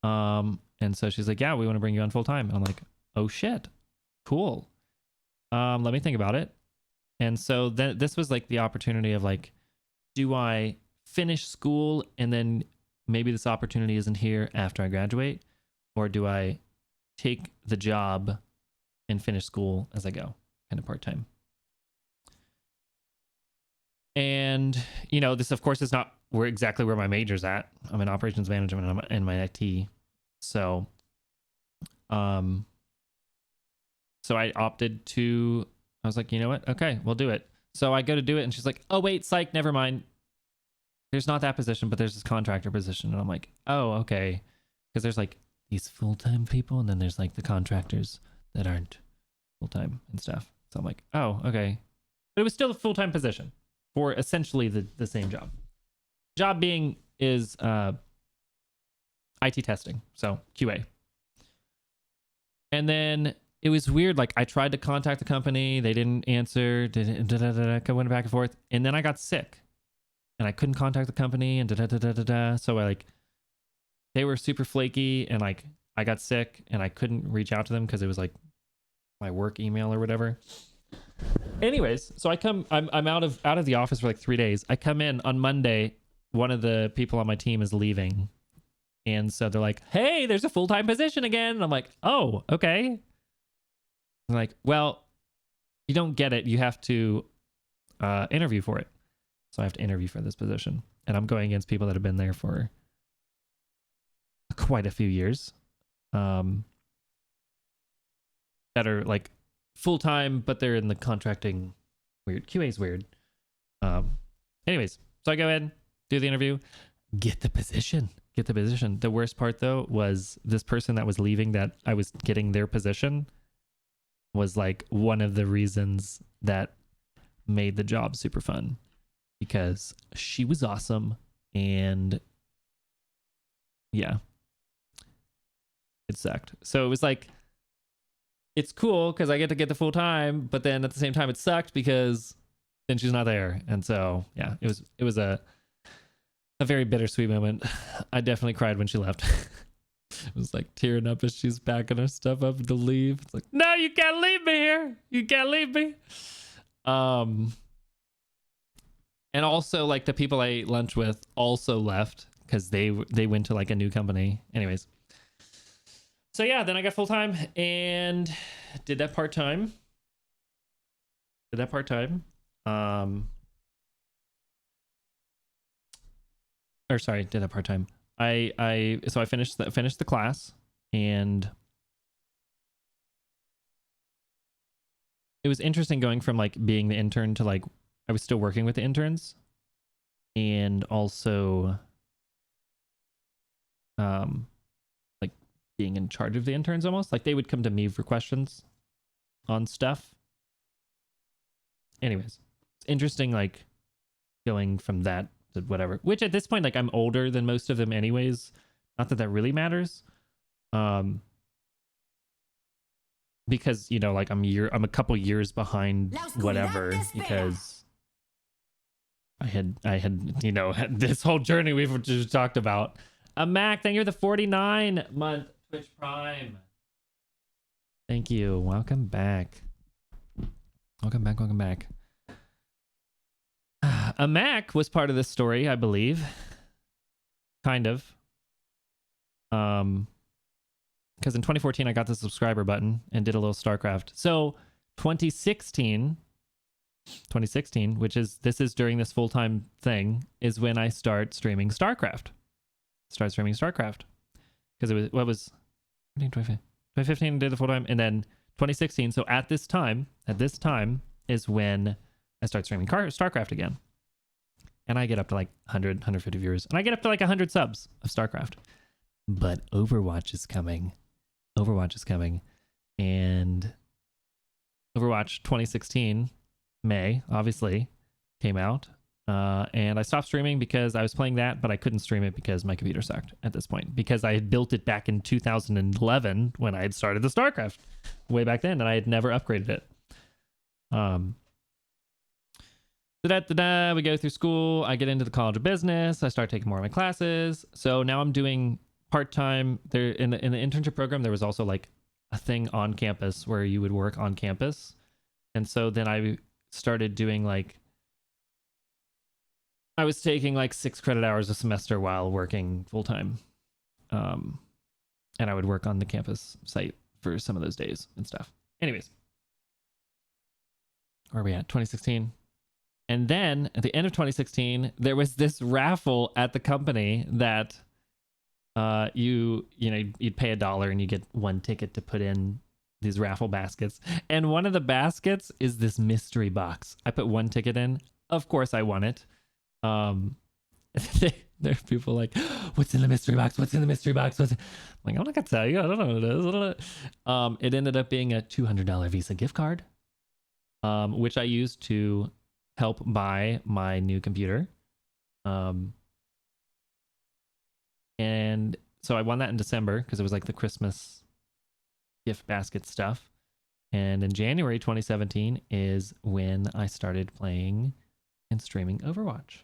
S1: And so she's like, yeah, we want to bring you on full time. And I'm like, oh shit, cool. Let me think about it. And so then this was like the opportunity of like, do I finish school and then maybe this opportunity isn't here after I graduate, or do I take the job and finish school as I go, kind of part-time? And, you know, this of course is not exactly where my major's at. I'm in operations management and I'm in my IT. So, so I opted to, I was like, you know what? Okay, we'll do it. So I go to do it, and she's like, oh wait, psych, never mind. There's not that position, but there's this contractor position. And I'm like, oh, okay. Because there's like these full-time people, and then there's like the contractors that aren't full-time and stuff. So I'm like, oh, okay. But it was still a full-time position for essentially the same job. Job being is IT testing, so QA. And then it was weird. Like I tried to contact the company, they didn't answer. Went back and forth, and then I got sick, and I couldn't contact the company, and So I like, they were super flaky, and like I got sick, and I couldn't reach out to them because it was like my work email or whatever. Anyways, so I'm out of the office for like 3 days. I come in on Monday. One of the people on my team is leaving. And so they're like, hey, there's a full-time position again. And I'm like, oh, okay. I'm like, well, you don't get it. You have to interview for it. So I have to interview for this position. And I'm going against people that have been there for quite a few years. That are like full-time, but they're in the contracting weird. QA is weird. Anyways, so I go in, do the interview, get the position. The worst part though was this person that was leaving that I was getting their position was like one of the reasons that made the job super fun, because she was awesome. And yeah, it sucked. So it was like, it's cool because I get to get the full time, but then at the same time it sucked because then she's not there. And so yeah, it was a very bittersweet moment. I definitely cried when she left. It was like tearing up as she's packing her stuff up to leave. It's like, no, you can't leave me here. You can't leave me. And also like the people I ate lunch with also left because they went to like a new company. Anyways. So yeah, then I got full time and did that part time. So I finished the class, and it was interesting going from like being the intern to like I was still working with the interns, and also like being in charge of the interns almost. Like they would come to me for questions on stuff. Anyways, it's interesting like going from that to whatever, which at this point like I'm older than most of them anyways. Not that really matters. Because you know like I'm a couple years behind whatever, because I had you know had this whole journey we've just talked about. Mac, thank you for the 49-month Twitch Prime. Thank you. Welcome back. Welcome back. A Mac was part of this story, I believe. Kind of. Because in 2014 I got the subscriber button and did a little StarCraft. So 2016, which is during this full-time thing, is when I start streaming StarCraft. Because it was 2015 did the full time, and then 2016. So at this time is when I start streaming StarCraft again. And I get up to like 100, 150 viewers. And I get up to like 100 subs of StarCraft. But Overwatch is coming. And Overwatch 2016, May, obviously, came out. And I stopped streaming because I was playing that, but I couldn't stream it because my computer sucked at this point. Because I had built it back in 2011 when I had started the StarCraft way back then, and I had never upgraded it. We go through school. I get into the College of Business. I start taking more of my classes. So now I'm doing part-time. There in the internship program, there was also like a thing on campus where you would work on campus. And so then I started doing like, I was taking like 6 credit hours a semester while working full-time. And I would work on the campus site for some of those days and stuff. Anyways. Where are we at? 2016. And then at the end of 2016, there was this raffle at the company that you'd pay $1 and you get 1 ticket to put in these raffle baskets. And one of the baskets is this mystery box. I put 1 ticket in. Of course I won it. There are people like, what's in the mystery box? I'm like, I'm not gonna tell you. I don't know what it is. It ended up being a $200 Visa gift card, which I used to help buy my new computer. And so I won that in December because it was like the Christmas gift basket stuff. And in January 2017 is when I started playing and streaming Overwatch.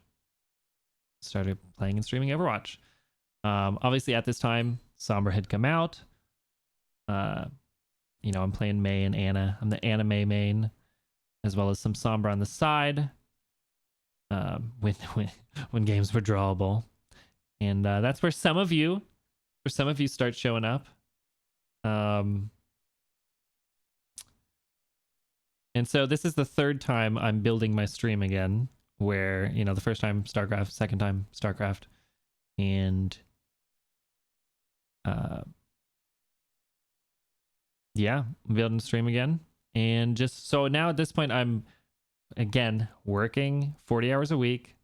S1: Obviously at this time, Sombra had come out. I'm playing May and Anna. I'm the anime main. as well as some Sombra on the side. When games were drawable, and that's where some of you start showing up. And so this is the third time I'm building my stream again, where, you know, the first time StarCraft, second time StarCraft, and yeah, I'm building the stream again. And just so now at this point, I'm again working 40 hours a week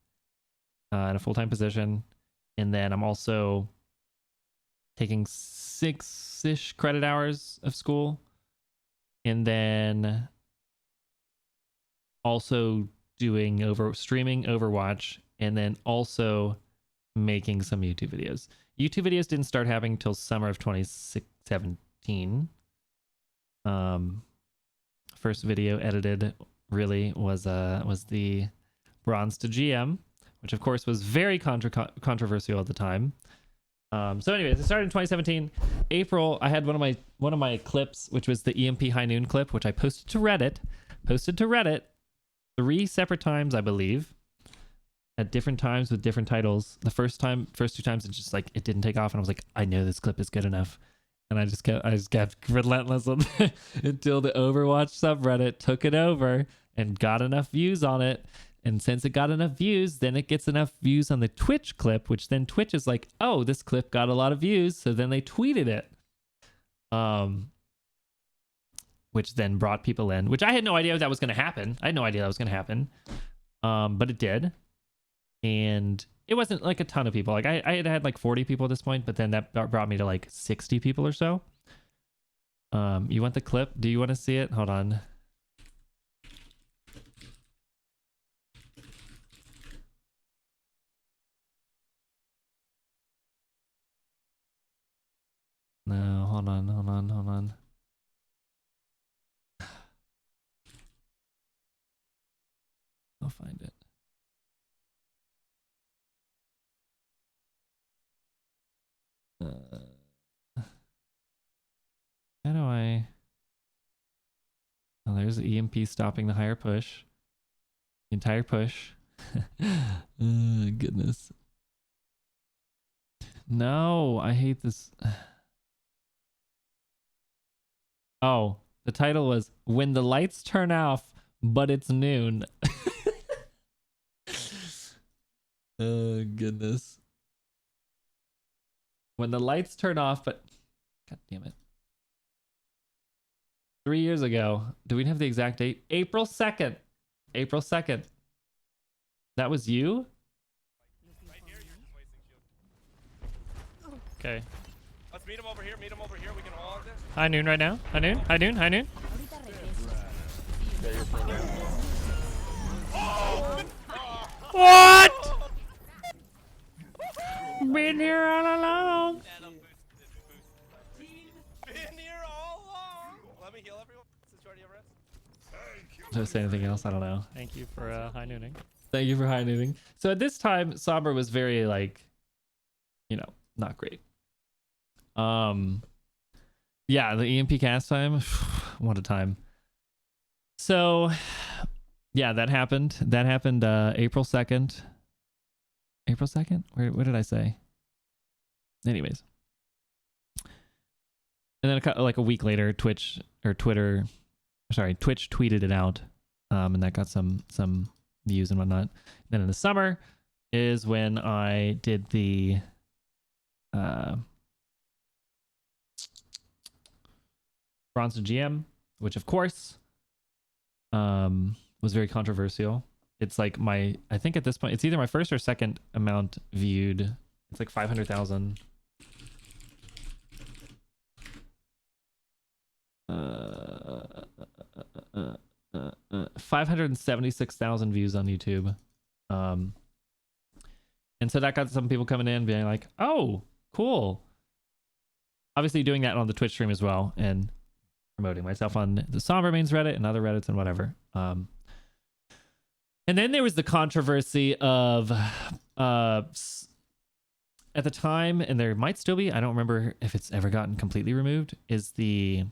S1: in a full-time position, and then I'm also taking 6-ish credit hours of school, and then also doing streaming Overwatch, and then also making some YouTube videos. YouTube videos didn't start happening till summer of 2017. First video edited really was the Bronze to GM, which of course was very controversial at the time. So anyways, it started in 2017. April, I had one of my clips, which was the EMP High Noon clip, which I posted to Reddit 3 separate times, I believe, at different times with different titles. The first 2 times, it's just like it didn't take off, and I was like, I know this clip is good enough, and I just kept relentless on until the Overwatch subreddit took it over and got enough views on it. And since it got enough views, then it gets enough views on the Twitch clip, which then Twitch is like, oh, this clip got a lot of views, so then they tweeted it. Which then brought people in, which I had no idea that was going to happen. I had no idea that was going to happen. But it did. And it wasn't like a ton of people. Like I had like 40 people at this point, but then that brought me to like 60 people or so. You want the clip? Do you want to see it? Hold on. No, hold on. I'll find it. How do I... Oh, there's the EMP stopping the higher push. The entire push. Goodness. No, I hate this. Oh, the title was When the Lights Turn Off, But It's Noon. Oh, goodness. When the lights turn off, but... God damn it. 3 years ago. Do we have the exact date? April 2nd. April 2nd. That was you?
S3: Right here, you're just wasting shield.
S1: Okay.
S3: Let's meet him over here, we can all of this.
S1: High noon right now. High noon. What? Been here all along.
S3: Been here all along. Let me heal everyone since you already have rest.
S1: Did I say anything else? I don't know. Thank you for high nooning. Thank you for high nooning. So at this time, Sombra was very like, you know, not great. Yeah, the EMP cast time, what a time. So yeah, that happened. April 2nd. April 2nd? What did I say? Anyways. And then like a week later, Twitch tweeted it out. And that got some views and whatnot. Then in the summer is when I did the Bronze GM, which of course was very controversial. It's like I think at this point, it's either my first or second amount viewed. It's like 500,000. 576,000 views on YouTube. And so that got some people coming in being like, oh, cool. Obviously doing that on the Twitch stream as well and promoting myself on the Sombra Mains Reddit and other Reddits and whatever. And then there was the controversy of at the time, and there might still be, I don't remember if it's ever gotten completely removed, is the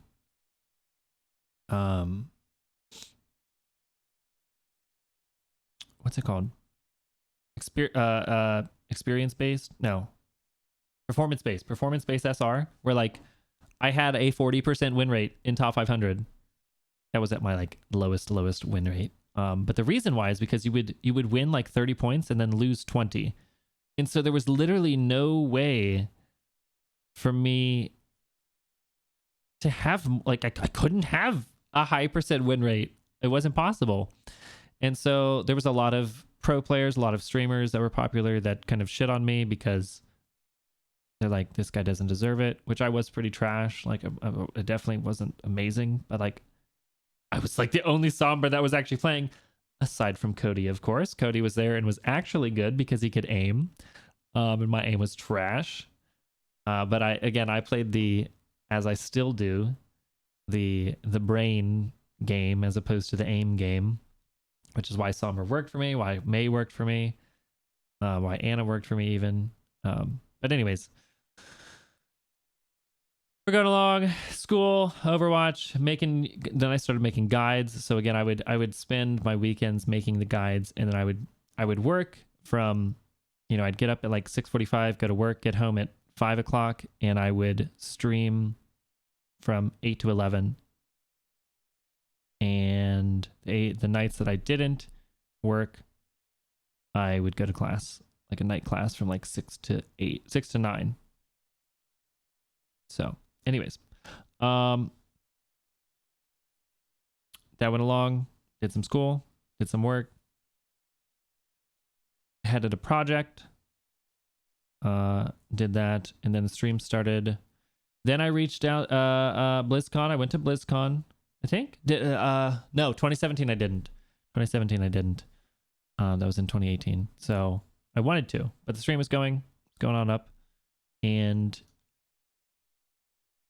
S1: what's it called? Experience based? No. Performance based SR, where like I had a 40% win rate in top 500. That was at my like lowest win rate. But the reason why is because you would win like 30 points and then lose 20. And so there was literally no way for me to have like I couldn't have a high percent win rate. It wasn't possible. And so there was a lot of pro players, a lot of streamers that were popular that kind of shit on me because they're like, this guy doesn't deserve it, which I was pretty trash. Like I definitely wasn't amazing, but like I was like the only Sombra that was actually playing, aside from Cody, of course. Cody was there and was actually good because he could aim. And my aim was trash. But I played as I still do, the brain game as opposed to the aim game, which is why Sombra worked for me, why May worked for me, why Anna worked for me even. But anyways, we're going along, school, Overwatch, then I started making guides. So again, I would spend my weekends making the guides, and then I would work from, I'd get up at like 6:45, go to work, get home at 5 o'clock, and I would stream from 8 to 11. And the nights that I didn't work, I would go to class, like a night class from like 6 to 9. So anyways, that went along, did some school, did some work, headed a project, did that, and then the stream started. Then I reached out, BlizzCon. I went to BlizzCon, I think. No, 2017 I didn't. That was in 2018. So I wanted to, but the stream was going on up. And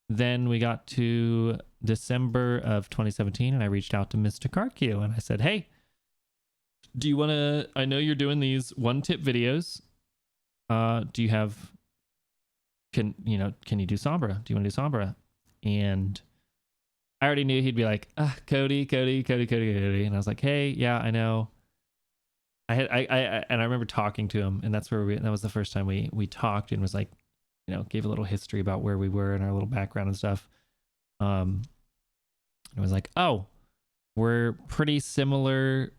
S1: then we got to December of 2017, and I reached out to Mr. CarQ, and I said, hey, do you want to, I know you're doing these one tip videos. Do you have, can you do Sombra? Do you want to do Sombra? And I already knew he'd be like, Cody. And I was like, hey, yeah, I know. And I remember talking to him, and that was the first time we talked, and was like, gave a little history about where we were and our little background and stuff. It was like, oh, we're pretty similar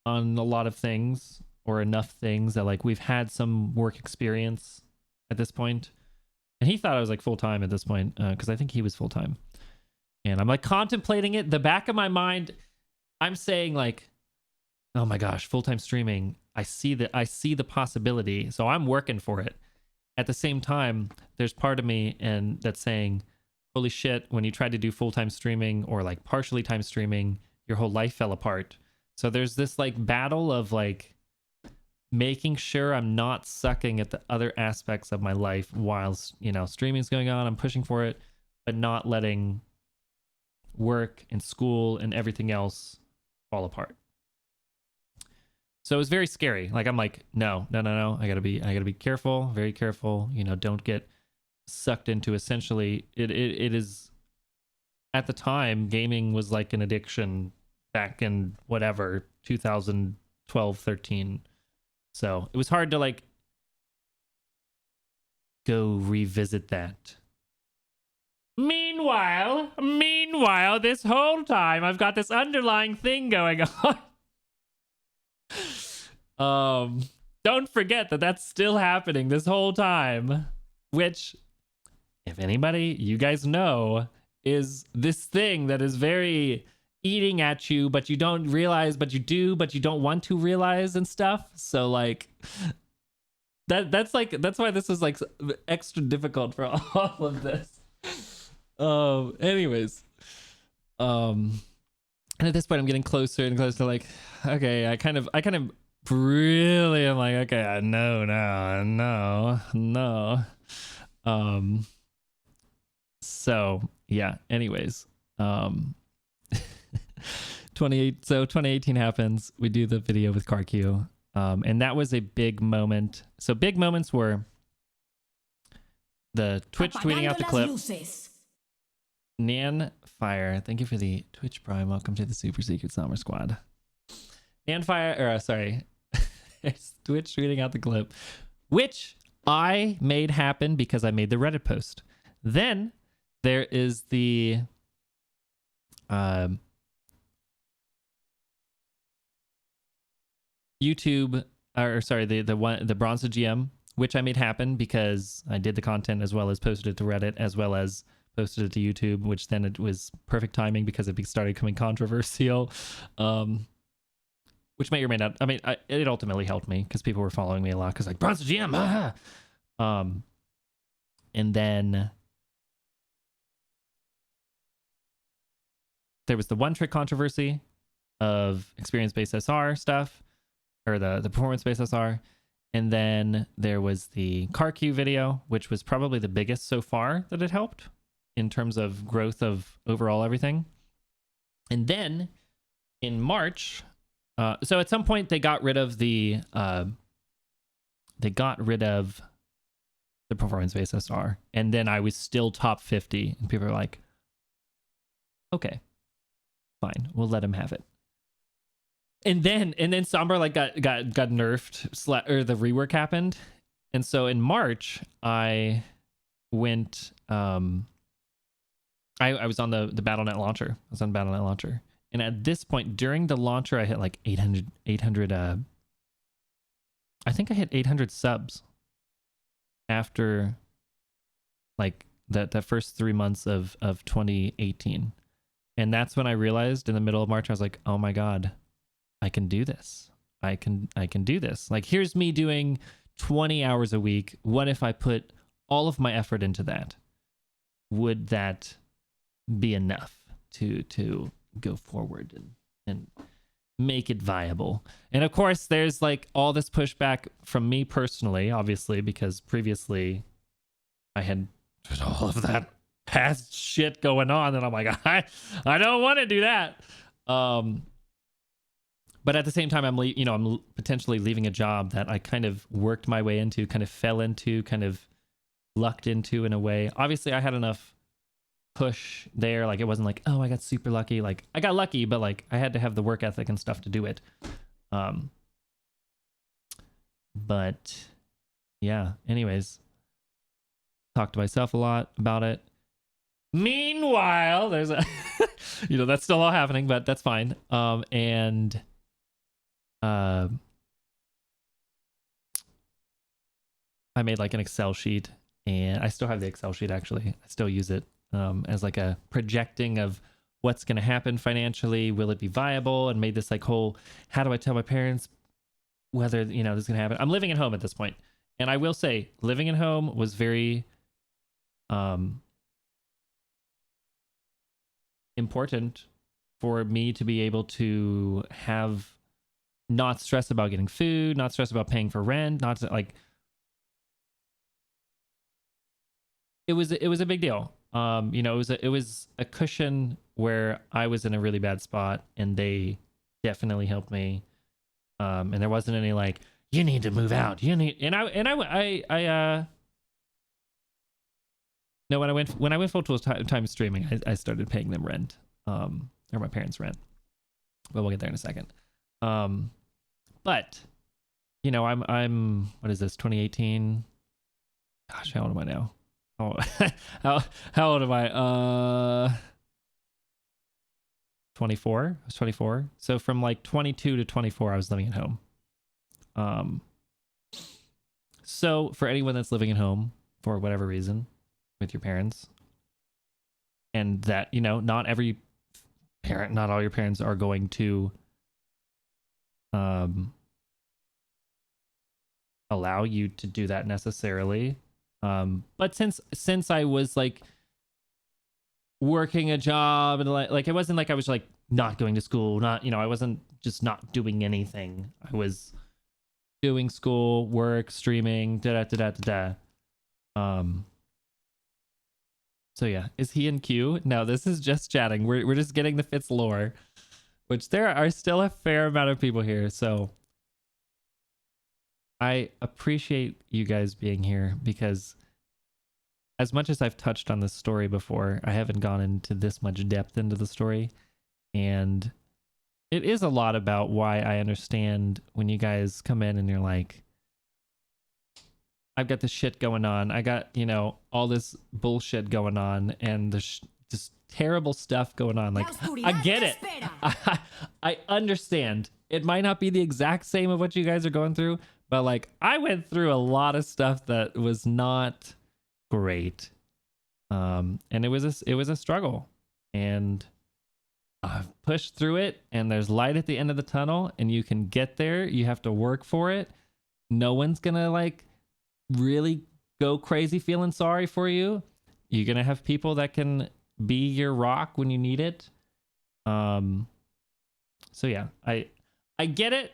S1: on a lot of things, or enough things that like we've had some work experience at this point. And he thought I was like full-time at this point, because I think he was full-time. And I'm like contemplating it. The back of my mind, I'm saying like, oh my gosh, full-time streaming. I see the possibility. So I'm working for it. At the same time, there's part of me and that's saying, holy shit, when you tried to do full-time streaming or like partially time streaming, your whole life fell apart. So there's this like battle of like making sure I'm not sucking at the other aspects of my life while, streaming's going on. I'm pushing for it, but not letting work and school and everything else fall apart. So it was very scary. Like I'm like, no. I gotta be careful, very careful. Don't get sucked into, essentially. It is, at the time, gaming was like an addiction back in whatever 2012, 13. So it was hard to like go revisit that. Meanwhile, this whole time I've got this underlying thing going on. Don't forget that that's still happening this whole time, which, if anybody, you guys know, is this thing that is very eating at you, but you don't realize, but you do, but you don't want to realize and stuff. So like that's why this is like extra difficult for all of this. Anyways, and at this point I'm getting closer and closer to like, okay, I kind of really am like, okay, no. So yeah, anyways, 2018 happens. We do the video with CarQ, and that was a big moment. So big moments were the Twitch tweeting out the clip. Nan Fire, thank you for the Twitch Prime. Welcome to the Super Secret Summer Squad. sorry, Twitch tweeting out the clip, which I made happen because I made the Reddit post. Then there is the YouTube, or sorry, the Bronze GM, which I made happen because I did the content as well as posted it to Reddit as well as posted it to YouTube, which then it was perfect timing because it started becoming controversial, which may or may not. I mean, it ultimately helped me because people were following me a lot because like Bronze GM, and then there was the one trick controversy of experience-based SR stuff, or the performance-based SR. And then there was the car queue video, which was probably the biggest so far that it helped in terms of growth of overall everything. And then in March, so at some point they got rid of the performance-based SR. And then I was still top 50. And people are like, okay, fine, we'll let him have it. And then Sombra like got nerfed, or the rework happened. And so in March I went I was on the Battle.net launcher. I was on Battle.net launcher. And at this point during the launcher I hit like 800 I think I hit 800 subs after like that first 3 months of 2018. And that's when I realized in the middle of March I was like, "Oh my god, I can do this. I can do this. Like, here's me doing 20 hours a week. What if I put all of my effort into that? Would that be enough to go forward and make it viable?" And of course, there's like all this pushback from me personally, obviously, because previously I had all of that past shit going on, and I'm like, I don't want to do that. But at the same time, I'm potentially leaving a job that I kind of worked my way into, kind of fell into, kind of lucked into in a way. Obviously, I had enough push there. Like, it wasn't like, oh, I got super lucky. Like, I got lucky, but like I had to have the work ethic and stuff to do it. But yeah, anyways, talked to myself a lot about it. Meanwhile, there's a, that's still all happening, but that's fine. I made like an Excel sheet, and I still have the Excel sheet actually. I still use it as like a projecting of what's going to happen financially. Will it be viable? And made this like whole, how do I tell my parents whether, this is going to happen? I'm living at home at this point. And I will say living at home was very important for me to be able to have not stress about getting food, not stress about paying for rent, not to, like, it was a big deal. It was a cushion where I was in a really bad spot, and they definitely helped me. And there wasn't any like, you need to move out. When I went full time streaming, I started paying them rent, or my parents' rent. But we'll get there in a second. But I'm what is this, 2018? Gosh, how old am I now? How old am I? 24. I was 24. So from like 22 to 24, I was living at home. So for anyone that's living at home for whatever reason with your parents, and that, not every parent, not all your parents are going to allow you to do that necessarily. But since I was like working a job, and like it wasn't like I was like not going to school, not, I wasn't just not doing anything. I was doing school, work, streaming, So yeah, is he in queue? No, this is just chatting. We're just getting the Fitz lore, which there are still a fair amount of people here. So I appreciate you guys being here, because as much as I've touched on this story before, I haven't gone into this much depth into the story. And it is a lot about why I understand when you guys come in and you're like, I've got this shit going on. I got, you know, all this bullshit going on and just terrible stuff going on. Like, I get it. I understand. It might not be the exact same of what you guys are going through, but like, I went through a lot of stuff that was not great. And it was a struggle, and I've pushed through it, and there's light at the end of the tunnel, and you can get there. You have to work for it. No one's gonna like really go crazy feeling sorry for you. You're gonna have people that can be your rock when you need it. So yeah, I get it.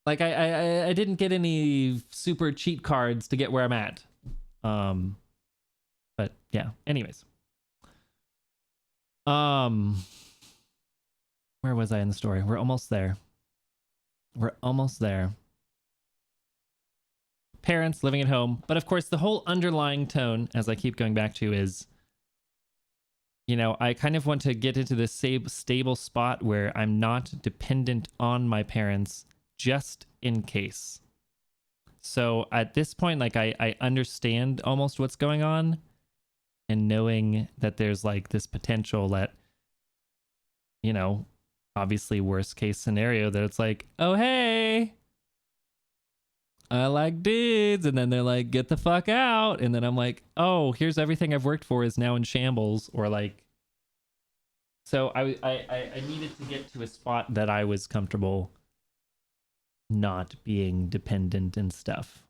S1: Like I didn't get any super cheat cards to get where I'm at. But yeah, anyways. Where was I in the story? We're almost there. We're almost there. Parents living at home. But of course, the whole underlying tone, as I keep going back to, is, you know, I kind of want to get into this stable spot where I'm not dependent on my parents just in case. So at this point, like I understand almost what's going on, and knowing that there's like this potential that, you know, obviously worst case scenario that it's like, oh, hey, I like dudes. And then they're like, get the fuck out. And then I'm like, oh, here's everything I've worked for is now in shambles. Or like, so I needed to get to a spot that I was comfortable not being dependent and stuff.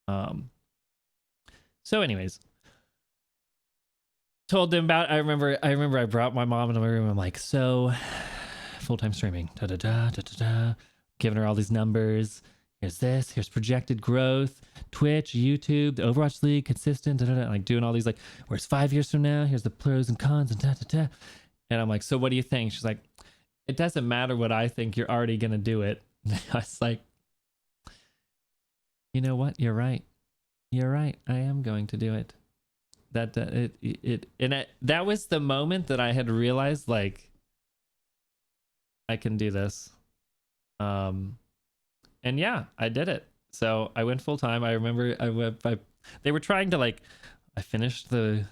S1: So anyways, told them about, I remember I brought my mom into my room. I'm like, so full-time streaming, giving her all these numbers. Here's this, here's projected growth, Twitch, YouTube, the Overwatch League, consistent, like doing all these, like, where's 5 years from now? Here's the pros and cons, and And I'm like, so what do you think? She's like, it doesn't matter what I think, you're already going to do it. I was like, you know what? You're right. You're right. I am going to do it. That was the moment that I had realized, like, I can do this. And yeah, I did it. So I went full time. I remember they were trying to, like, I finished the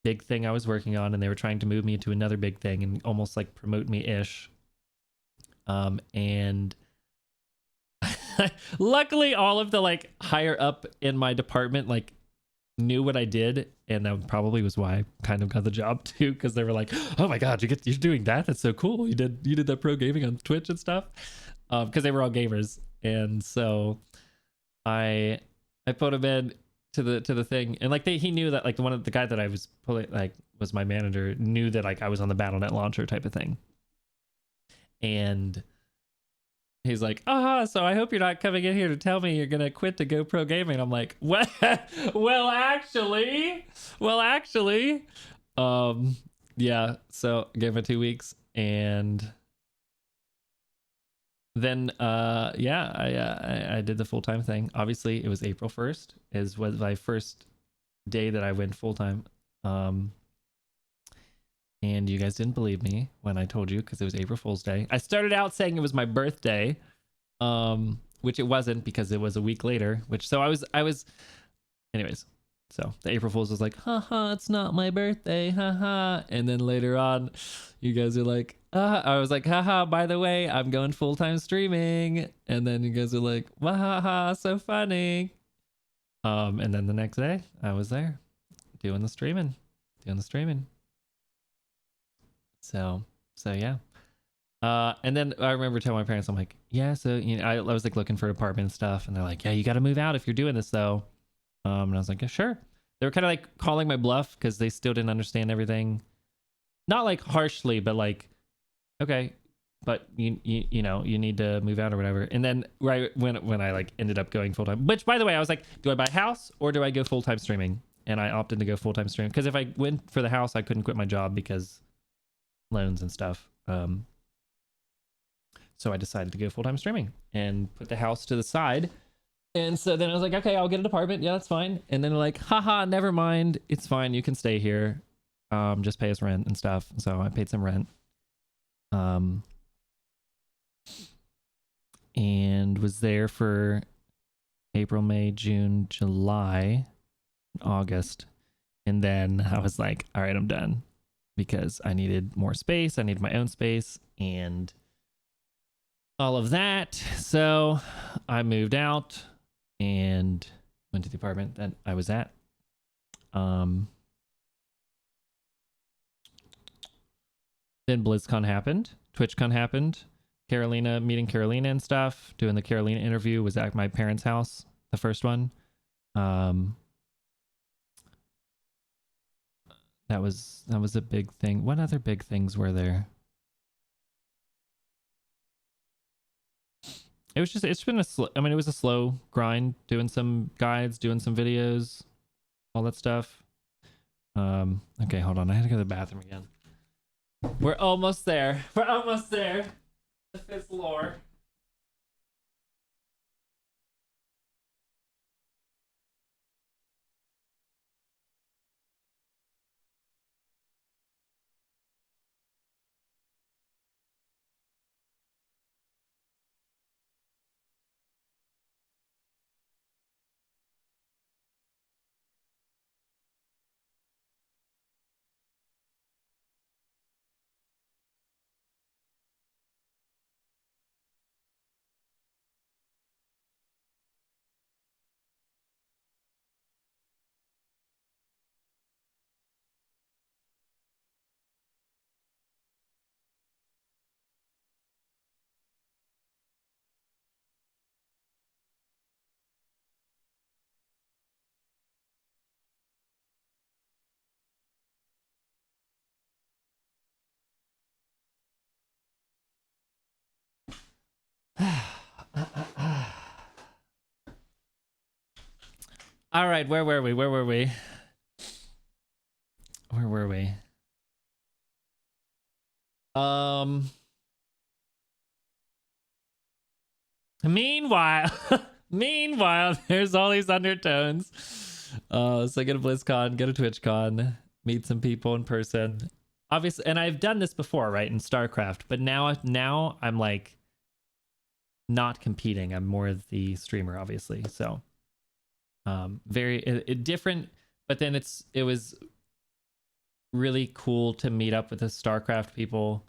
S1: big thing I was working on, and they were trying to move me to another big thing and almost like promote me ish. And luckily all of the like higher up in my department like knew what I did, and that probably was why I kind of got the job too, because they were like, oh my god, you're doing that, that's so cool, you did that pro gaming on Twitch and stuff, because they were all gamers. And so I put him in to the thing, and like he knew that like the guy that I was pulling, like, was my manager, knew that like I was on the BattleNet launcher type of thing. And he's like, so I hope you're not coming in here to tell me you're going to quit to go pro gaming. I'm like, what? well, actually, yeah. So I gave him 2 weeks, and then, I did the full-time thing. Obviously it was April 1st was my first day that I went full-time. And you guys didn't believe me when I told you, because it was April Fool's Day. I started out saying it was my birthday, which it wasn't, because it was a week later. I was, anyways. So the April Fool's was like, haha, it's not my birthday, haha. And then later on, you guys are like, I was like, haha, by the way, I'm going full-time streaming. And then you guys are like, wahaha, so funny. And then the next day, I was there doing the streaming. So yeah. And then I remember telling my parents, I'm like, yeah, so, you know, I was like looking for an apartment and stuff, and they're like, yeah, you got to move out if you're doing this though. And I was like, yeah, sure. They were kind of like calling my bluff, because they still didn't understand everything. Not like harshly, but like, okay, but you know, you need to move out or whatever. And then right when I like ended up going full time, which by the way, I was like, do I buy a house or do I go full time streaming? And I opted to go full time streaming, because if I went for the house, I couldn't quit my job because loans and stuff. So I decided to go full-time streaming and put the house to the side. And so then I was like, okay, I'll get an apartment, yeah, that's fine. And then they're like, haha, never mind, it's fine, you can stay here, just pay us rent and stuff. So I paid some rent, And was there for April, May, June, July, August. And then I was like, all right, I'm done, because I needed more space. I needed my own space and all of that. So I moved out and went to the apartment that I was at. Then BlizzCon happened, TwitchCon happened, meeting Carolina and stuff, doing the Carolina interview was at my parents' house, the first one. That was a big thing. What other big things were there? It's been it was a slow grind, doing some guides, doing some videos, all that stuff. Okay, hold on. I had to go to the bathroom again. We're almost there. We're almost there. The fifth lore. All right, where were we? Where were we? Where were we? Meanwhile, meanwhile, there's all these undertones. So go to BlizzCon, go to TwitchCon, meet some people in person. Obviously, and I've done this before, right, in StarCraft, but now I'm like not competing. I'm more the streamer, obviously. So very different, but then it was really cool to meet up with the StarCraft people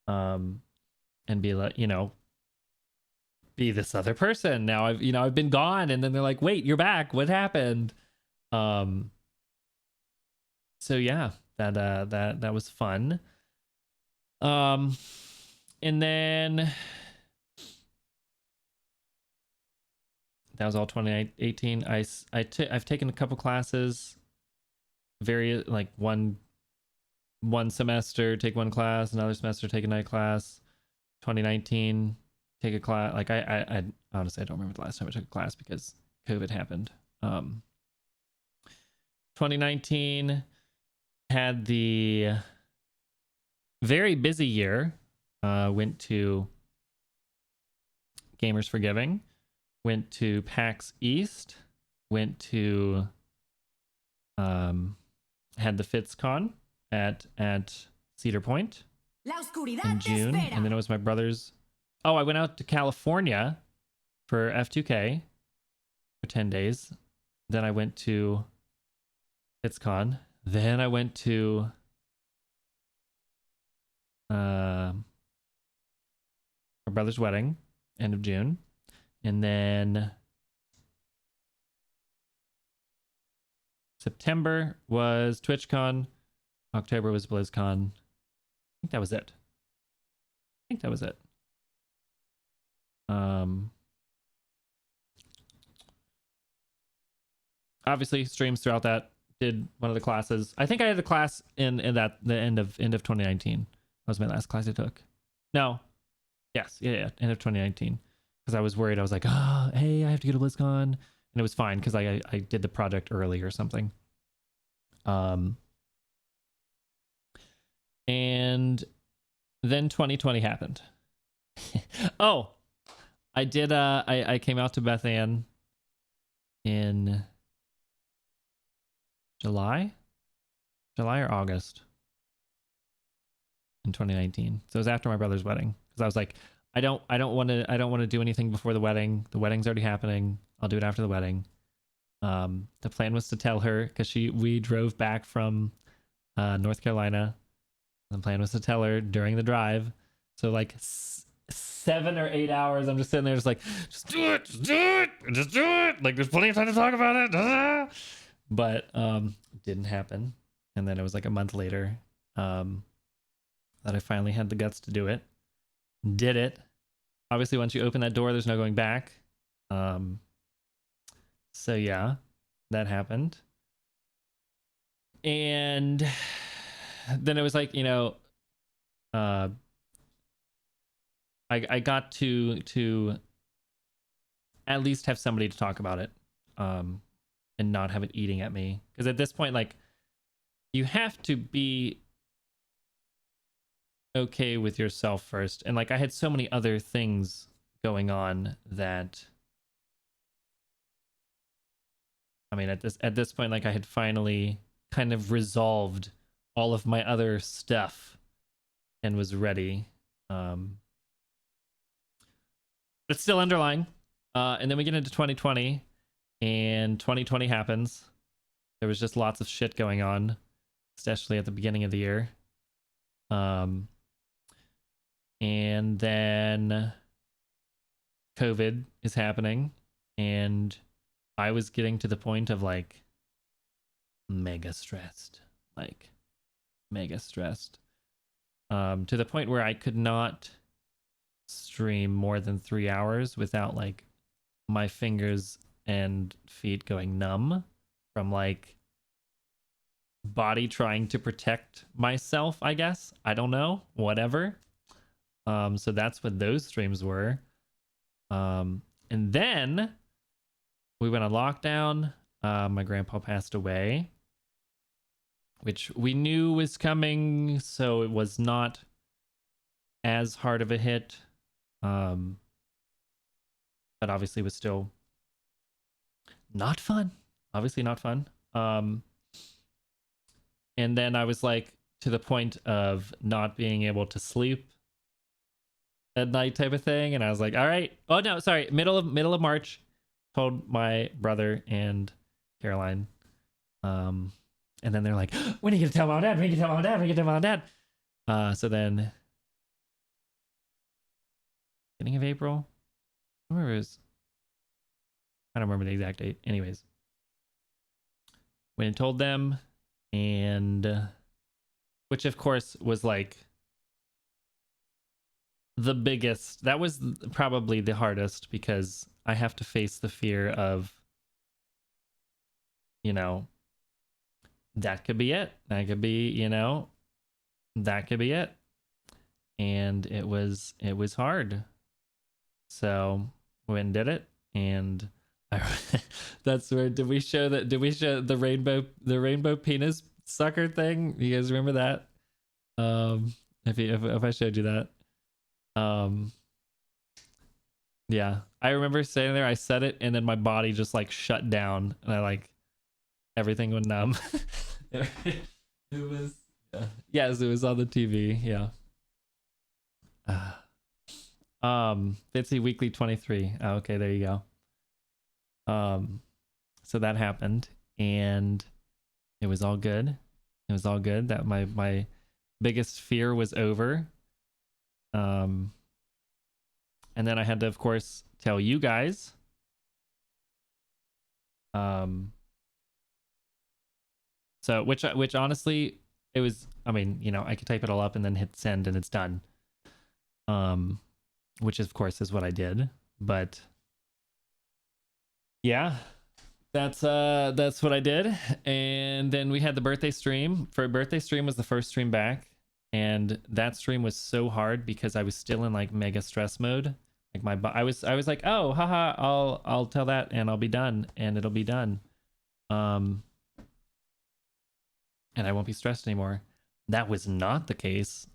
S1: and be like, be this other person. Now I've been gone, and then they're like, wait, you're back, what happened? So yeah, that was fun. And then that was all 2018. I've taken a couple classes, very like one semester take one class, another semester take another class. 2019 take a class. Like I honestly I don't remember the last time I took a class because COVID happened. 2019 had the very busy year. Went to Gamers for Giving, went to PAX East, went to had the FitzCon at Cedar Point in June, and then it was my brother's. Oh, I went out to California for F2K for 10 days. Then I went to FitzCon. Then I went to my brother's wedding, end of June. And then September was TwitchCon. October was BlizzCon. I think that was it. Obviously streams throughout that. Did one of the classes. I think I had a class in that the end of 2019. That was my last class I took. No. Yes. Yeah. End of 2019. Because I was worried. I was like, oh, hey, I have to go to BlizzCon. And it was fine because I did the project early or something. And then 2020 happened. Oh, I did. I came out to Beth Ann in July or August. in 2019. So it was after my brother's wedding, because I was like, I don't want to do anything before the wedding. The wedding's already happening. I'll do it after the wedding. The plan was to tell her, because we drove back from North Carolina. The plan was to tell her during the drive. So like 7 or 8 hours, I'm just sitting there, just like, just do it, just do it, just do it. Like, there's plenty of time to talk about it. But didn't happen. And then it was like a month later that I finally had the guts to do it. Did it. Obviously, once you open that door, there's no going back. So yeah, that happened. And then it was like, you know, I got to at least have somebody to talk about it, and not have it eating at me. Because at this point, like, you have to be okay with yourself first. And like, I had so many other things going on that, I mean, at this point, like, I had finally kind of resolved all of my other stuff and was ready. But still underlying. And then we get into 2020, and 2020 happens. There was just lots of shit going on, especially at the beginning of the year. And then COVID is happening, and I was getting to the point of like mega stressed, to the point where I could not stream more than 3 hours without like my fingers and feet going numb from like body trying to protect myself, I guess. I don't know, whatever. So that's what those streams were. And then we went on lockdown. My grandpa passed away, which we knew was coming, so it was not as hard of a hit. But obviously was still not fun. Obviously not fun. And then I was like to the point of not being able to sleep at night type of thing. And I was like, all right. Oh no, sorry. Middle of March, told my brother and Caroline. And then they're like, when are you gonna tell mom and dad? When are you gonna tell mom and dad? When are you gonna tell mom and dad? So then beginning of April. I remember it was, I don't remember the exact date. Anyways. Went and told them, and which of course was like the biggest, that was probably the hardest, because I have to face the fear of, you know, that could be it. That could be, you know, that could be it. And it was hard. So we went and did it, and that's where did we show the rainbow penis sucker thing? You guys remember that? If I showed you that. Yeah, I remember standing there, I said it, and then my body just like shut down, and I like everything went numb. It was, yeah. Yes, it was on the TV. Yeah. Fitzy Weekly 23. Oh, okay, there you go. So that happened, and it was all good. It was all good. That my biggest fear was over. And then I had to, of course, tell you guys. So which honestly, it was, I mean, you know, I could type it all up and then hit send and it's done. Which of course is what I did, but yeah, that's what I did. And then we had the birthday stream. For a birthday stream was the first stream back, and that stream was so hard because I was still in like mega stress mode. Like I was like, oh, haha, I'll tell that and I'll be done, and it'll be done. And I won't be stressed anymore. That was not the case.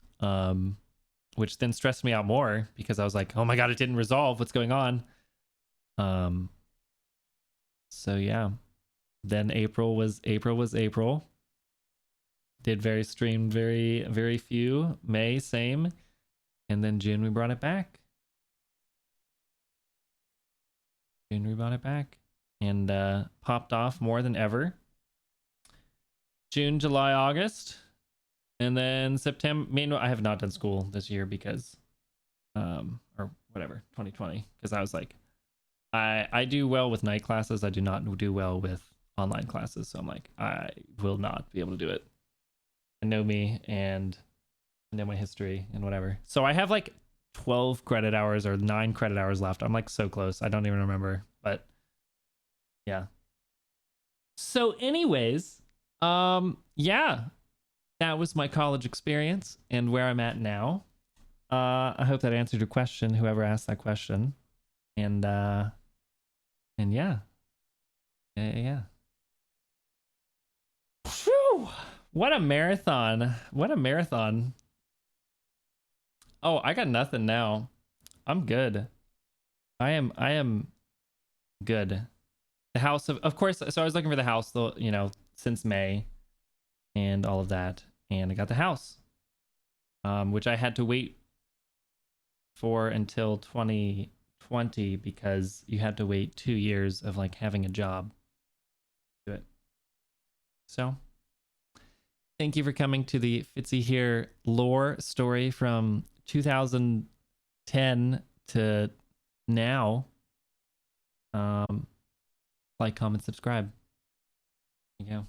S1: Which then stressed me out more because I was like, oh my God, it didn't resolve. What's going on? So yeah, then April was April. did streamed very few. May, same. And then June, we brought it back. June, we brought it back. And popped off more than ever. June, July, August. And then September. Meanwhile, I have not done school this year because, or whatever, 2020. Because I was like, I do well with night classes. I do not do well with online classes. So I'm like, I will not be able to do it. I know me and I know my history and whatever. So I have like 12 credit hours or 9 credit hours left. I'm like so close. I don't even remember. But yeah. So anyways, yeah, that was my college experience and where I'm at now. I hope that answered your question, whoever asked that question. And yeah. Yeah. Whew. What a marathon. What a marathon. Oh, I got nothing now. I'm good. I am good. The house of course, so I was looking for the house, you know, since May and all of that, and I got the house. Which I had to wait for until 2020 because you had to wait 2 years of like having a job to do it. So thank you for coming to the Fitzyhere lore story from 2010 to now. Like, comment, subscribe. There you go.